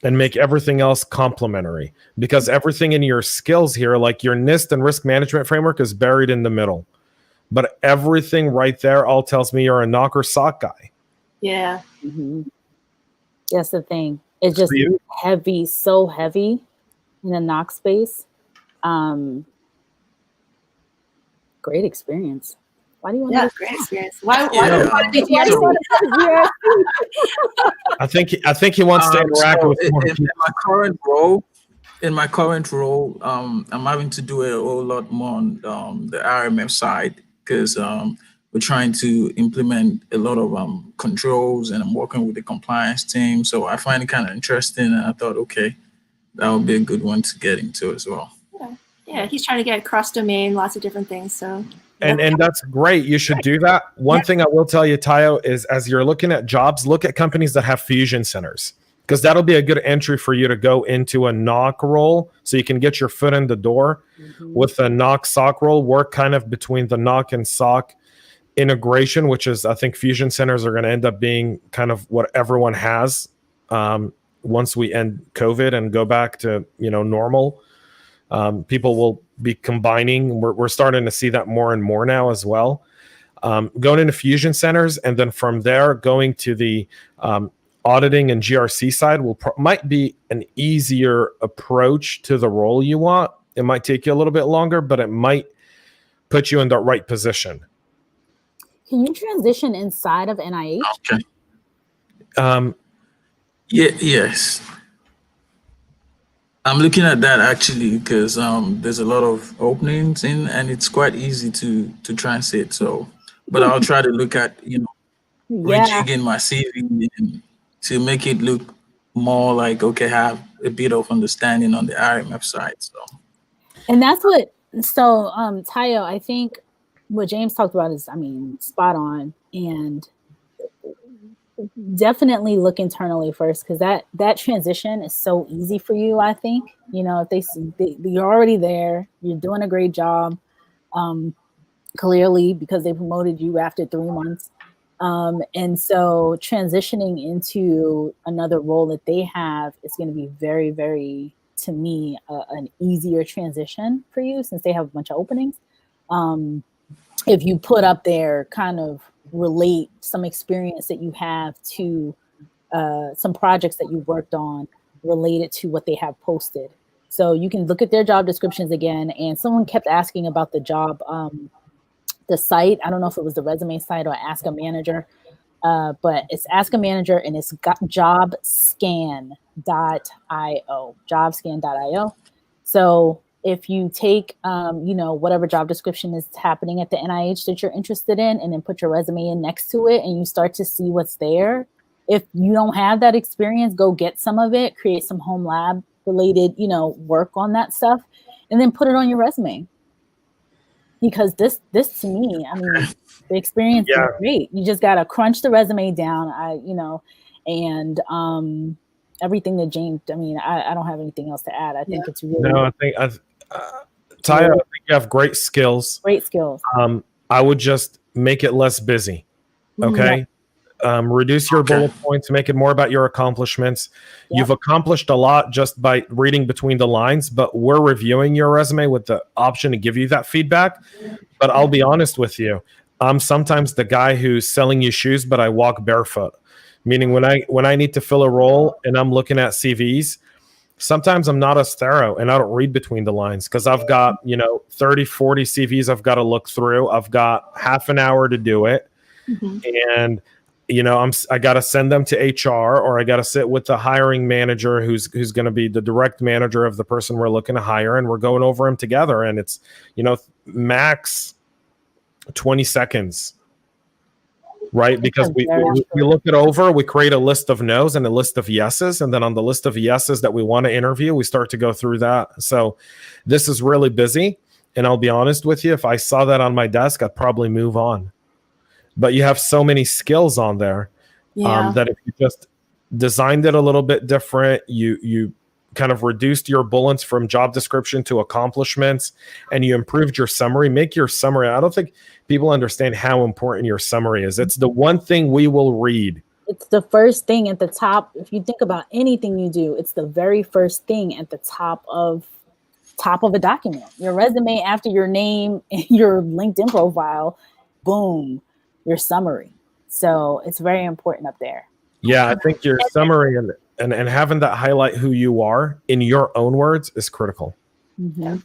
and make everything else complementary, because everything in your skills here, like your NIST and risk management framework, is buried in the middle, but everything right there all tells me you're a knock or SOC guy. Yeah. Mm-hmm. That's the thing. It's just heavy, so heavy in the knock space. Great experience. Why do you want to? Great experience. Why do you want to be I think he wants to interact with more people. In my current role, I'm having to do a whole lot more on the RMF side, because we're trying to implement a lot of controls, and I'm working with the compliance team. So I find it kind of interesting, and I thought, okay, that would be a good one to get into as well. Yeah, he's trying to get cross-domain, lots of different things. So. And that's great. You should do that. One thing I will tell you, Tayo, is as you're looking at jobs, look at companies that have fusion centers, because that'll be a good entry for you to go into a NOC role, so you can get your foot in the door with a NOC SOC role, work kind of between the NOC and SOC integration, which is, I think fusion centers are going to end up being kind of what everyone has once we end COVID and go back to, you know, normal. People will be combining. We're starting to see that more and more now as well. Going into fusion centers, and then from there going to the auditing and GRC side might be an easier approach to the role you want. It might take you a little bit longer, but it might put you in the right position. Can you transition inside of NIH? Okay. Yes. I'm looking at that actually, because there's a lot of openings in, and it's quite easy to transit. So, but I'll try to look at, you know, rejigging my CV to make it look more like, okay, have a bit of understanding on the RMF side. So, and that's what. So, Tayo, I think what James talked about is, I mean, spot on, and definitely look internally first, because that transition is so easy for you. I think, you know, if they you're already there, you're doing a great job, clearly, because they promoted you after 3 months. And so transitioning into another role that they have is going to be very, very, to me, an easier transition for you since they have a bunch of openings. If you put up there, kind of relate some experience that you have to some projects that you worked on related to what they have posted. So you can look at their job descriptions again. And someone kept asking about the job, the site. I don't know if it was the resume site or Ask a Manager, but it's Ask a Manager and it's jobscan.io, jobscan.io. So if you take, whatever job description is happening at the NIH that you're interested in, and then put your resume in next to it, and you start to see what's there. If you don't have that experience, go get some of it, create some home lab related, work on that stuff, and then put it on your resume. Because this to me, I mean, the experience is great. You just got to crunch the resume down, and everything that James, I don't have anything else to add. I think it's really. No, I think, Taya, I think you have great skills. Great skills. I would just make it less busy. Okay. Yeah. Reduce your bullet points, make it more about your accomplishments. Yep. You've accomplished a lot just by reading between the lines, but we're reviewing your resume with the option to give you that feedback. But I'll be honest with you. I'm sometimes the guy who's selling you shoes, but I walk barefoot. Meaning when I need to fill a role and I'm looking at CVs, sometimes I'm not as thorough and I don't read between the lines because I've got, 30, 40 CVs I've got to look through. I've got half an hour to do it. Mm-hmm. And I got to send them to HR, or I got to sit with the hiring manager who's going to be the direct manager of the person we're looking to hire. And we're going over them together. And it's, max 20 seconds, right? Because we look it over, we create a list of no's and a list of yeses. And then on the list of yeses that we want to interview, we start to go through that. So this is really busy. And I'll be honest with you, if I saw that on my desk, I'd probably move on. But you have so many skills on there that if you just designed it a little bit different, you kind of reduced your bullets from job description to accomplishments, and you improved your summary. Make your summary. I don't think people understand how important your summary is. It's the one thing we will read. It's the first thing at the top. If you think about anything you do, it's the very first thing at the top of a document. Your resume after your name and your LinkedIn profile, boom. Your summary. So it's very important up there. Yeah, I think your summary and having that highlight who you are in your own words is critical. Mm-hmm.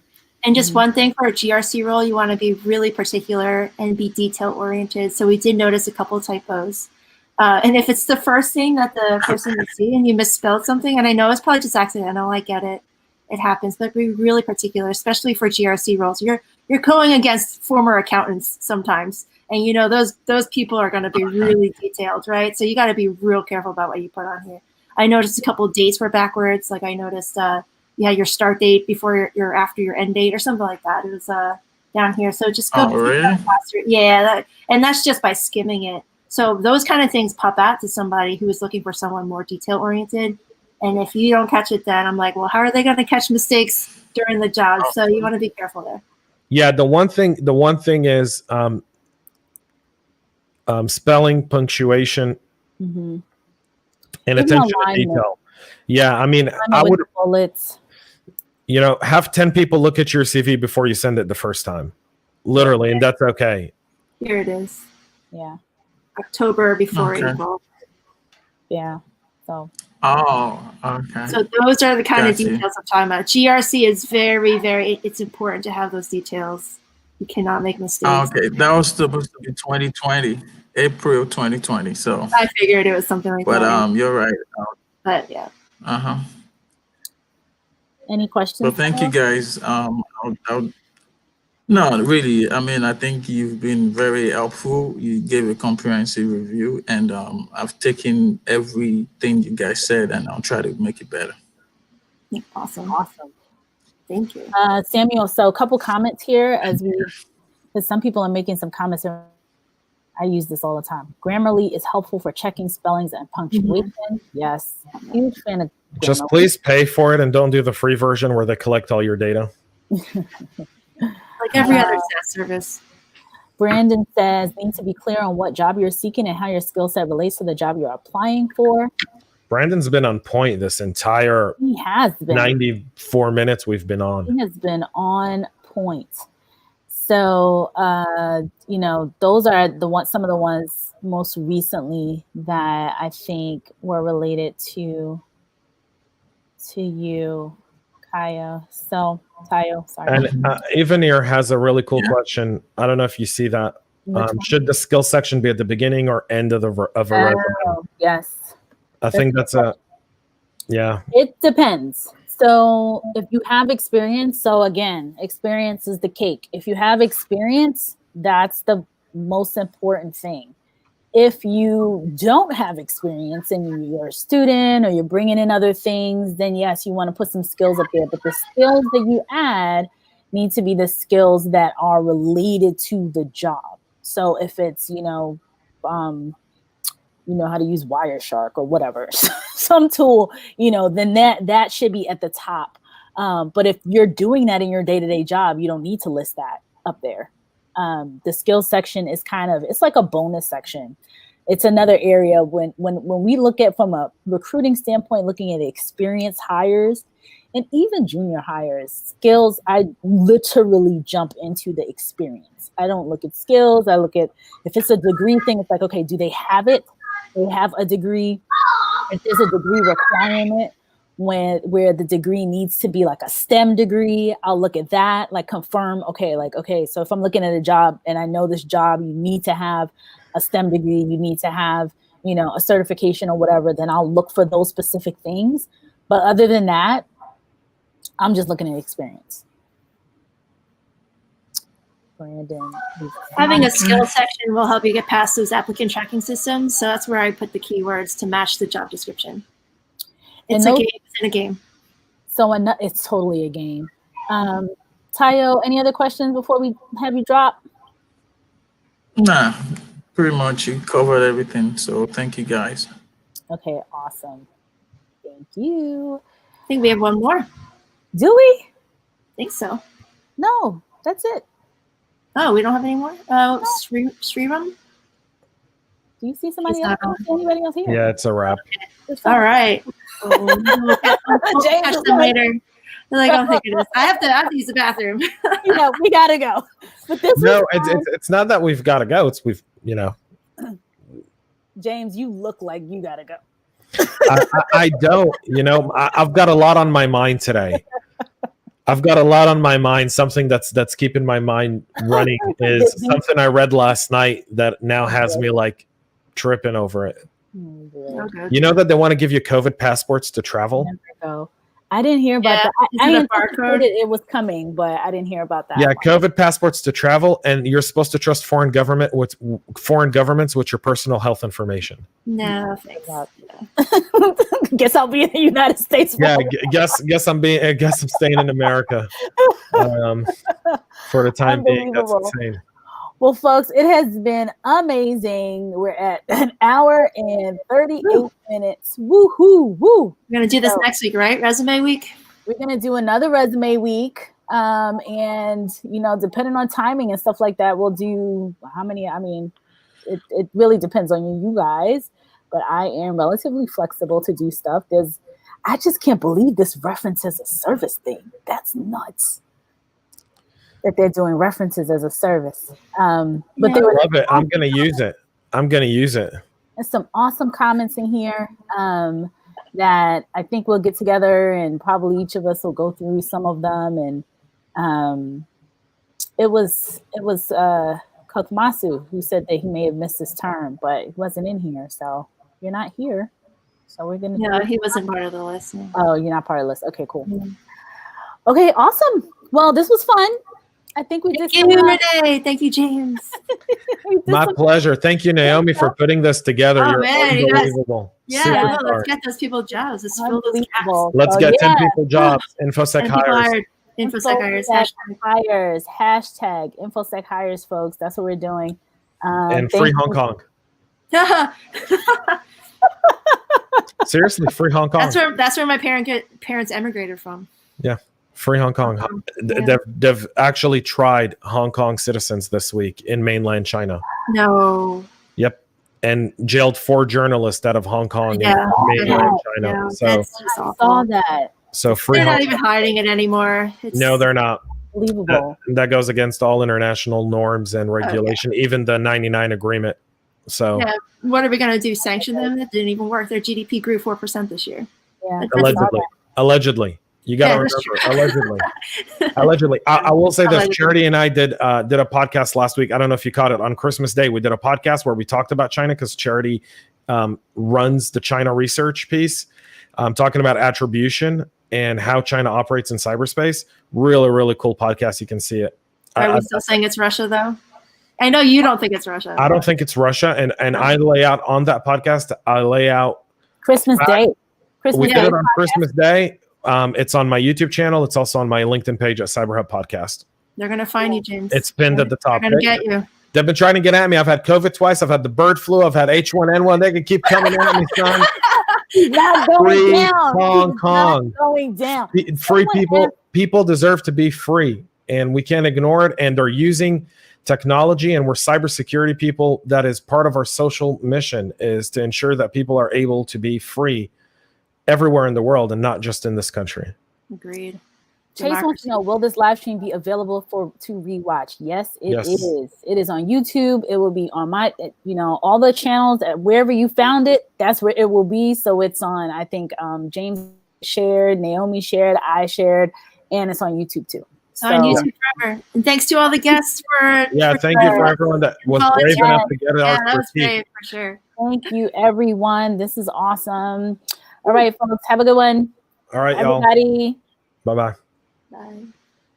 And just one thing for a GRC role, you want to be really particular and be detail oriented. So we did notice a couple of typos. And if it's the first thing that the person would see and you misspelled something, and I know it's probably just accidental, I get it. It happens, but be really particular, especially for GRC roles. You're going against former accountants sometimes. And those people are going to be really detailed, right? So you got to be real careful about what you put on here. I noticed a couple of dates were backwards. Like I noticed, your start date before your after your end date or something like that. It was down here. So just go faster. Yeah, and that's just by skimming it. So those kind of things pop out to somebody who is looking for someone more detail oriented. And if you don't catch it, then I'm like, well, how are they going to catch mistakes during the job? So you want to be careful there. Yeah, the one thing is. Spelling, punctuation, and attention to detail. Yeah, I would bullets. Have 10 people look at your CV before you send it the first time, literally, and that's okay. Here it is. Yeah, October before April. Yeah. So. Oh, okay. So those are the kind of details I'm talking about. GRC is very, very. It's important to have those details. You cannot make mistakes. Okay, that was supposed to be 2020. April 2020. So I figured it was something like that. But you're right. But yeah. Any questions? Well, thank you guys. No, really. I think you've been very helpful. You gave a comprehensive review, and I've taken everything you guys said, and I'll try to make it better. Awesome. Thank you, Samuel. So a couple comments here because some people are making some comments. I use this all the time. Grammarly is helpful for checking spellings and punctuation. Mm-hmm. Yes. Huge fan of Grammarly. Just please pay for it and don't do the free version where they collect all your data. Like every other SaaS service. Brandon says, need to be clear on what job you're seeking and how your skill set relates to the job you're applying for. Brandon's been on point this entire He has been. 94 minutes we've been on. He has been on point. So, those are some of the ones most recently that I think were related to you, Tayo. So, Tayo, sorry. And Ivanir has a really cool question. I don't know if you see that. Should the skill section be at the beginning or end of a resume? Yes. I think that's It depends. So if you have experience, so again, experience is the cake. If you have experience, that's the most important thing. If you don't have experience and you're a student or you're bringing in other things, then yes, you want to put some skills up there. But the skills that you add need to be the skills that are related to the job. So if it's, how to use Wireshark or whatever, some tool, then that should be at the top. But if you're doing that in your day-to-day job, you don't need to list that up there. The skills section is it's like a bonus section. It's another area when we look at from a recruiting standpoint, looking at experienced hires and even junior hires, skills, I literally jump into the experience. I don't look at skills. I look at, if it's a degree thing, it's like, okay, do they have it? They have a degree. If there's a degree requirement where the degree needs to be like a STEM degree, I'll look at that, like confirm, okay, so if I'm looking at a job and I know this job, you need to have a STEM degree, you need to have, a certification or whatever, then I'll look for those specific things. But other than that, I'm just looking at experience. Brandon. Having a skill section will help you get past those applicant tracking systems. So that's where I put the keywords to match the job description. It's a game. It's in a game. So it's totally a game. Tayo, any other questions before we have you drop? Nah, pretty much you covered everything. So thank you guys. Okay, awesome. Thank you. I think we have one more. Do we? I think so. No, that's it. Oh, we don't have any more? Sriram? Do you see somebody else? Anybody else here? Yeah, it's a wrap. All right. We'll catch them later. They're like, oh, thank goodness. I have to use the bathroom. We gotta go. But this it's not that we've got to go. It's James, you look like you gotta go. I don't. I've got a lot on my mind today. Something that's keeping my mind running is something I read last night that now has me like tripping over it. Okay. You know that they want to give you COVID passports to travel? I didn't hear about that. I anticipated it was coming, but I didn't hear about that. Yeah, COVID passports to travel, and you're supposed to trust foreign governments with your personal health information. No, thanks. Guess I'll be in the United States. Yeah, guess I'm staying in America for the time being. That's insane. Well, folks, it has been amazing. We're at an hour and 38 minutes. Woohoo! Woo! We're going to do this next week, right? Resume week? We're going to do another resume week. And, depending on timing and stuff like that, we'll do how many? I mean, it really depends on you guys. But I am relatively flexible to do stuff. I just can't believe this reference as a service thing. That's nuts. That they're doing references as a service. But I love it. I'm going to use it. There's some awesome comments in here that I think we'll get together and probably each of us will go through some of them. And it was Kothmasu who said that he may have missed his term, but he wasn't in here. So you're not here. So we're going to. No, he wasn't part of the list. No. Oh, you're not part of the list. Okay, cool. Mm-hmm. Okay, awesome. Well, this was fun. I think we did. Thank you, Renee. Thank you, James. My pleasure. Thank you, Naomi, for putting this together. Oh, You're man, unbelievable. Let's get those people jobs. Let's fill those gaps. Let's get 10 people jobs. InfoSec hires. InfoSec hires. Hashtag InfoSec hires, folks. That's what we're doing. And free Hong Kong. Seriously, free Hong Kong. That's where my parents emigrated from. Yeah. Free Hong Kong. Yeah. They've actually tried Hong Kong citizens this week in mainland China. No. Yep. And jailed 4 journalists out of Hong Kong Yeah. and mainland China. Yeah, So that's just I awful. saw that. so free They're Hong not even hiding it anymore. No, they're not. Unbelievable. That goes against all international norms and regulation, even the 99 agreement. So Yeah. What are we going to do? Sanction them? That didn't even work. Their GDP grew 4% this year. Yeah. allegedly. You got to remember, allegedly. I will say this: Charity and I did a podcast last week. I don't know if you caught it on Christmas Day. We did a podcast where we talked about China because Charity runs the China research piece, talking about attribution and how China operates in cyberspace. Really, really cool podcast. You can see it. Are we still saying it's Russia, though? I know you don't think it's Russia. I don't think it's Russia, and I lay out on that podcast. I lay out Christmas Day. We did it on Christmas Day. It's on my YouTube channel. It's also on my LinkedIn page at CyberHub Podcast. They're going to find you, James. It's pinned at the top. They're going to get you. They've been trying to get at me. I've had COVID twice. I've had the bird flu. I've had H1N1. They can keep coming at me, son. He's not going down. Hong Kong. Going down. Free people. People deserve to be free, and we can't ignore it. And they're using technology, and we're cybersecurity people. That is part of our social mission, is to ensure that people are able to be free everywhere in the world and not just in this country. Agreed. Chase wants to know, will this live stream be available to rewatch? Yes, it is. It is on YouTube. It will be on my, all the channels, wherever you found it, that's where it will be. So it's on, I think James shared, Naomi shared, I shared, and it's on YouTube too. So, on YouTube forever. And thanks to all the guests for thank you for everyone that was brave enough to get it out. That was brave for sure. Thank you, everyone. This is awesome. All right, folks, have a good one. All right, everybody. Y'all. Bye-bye. Bye.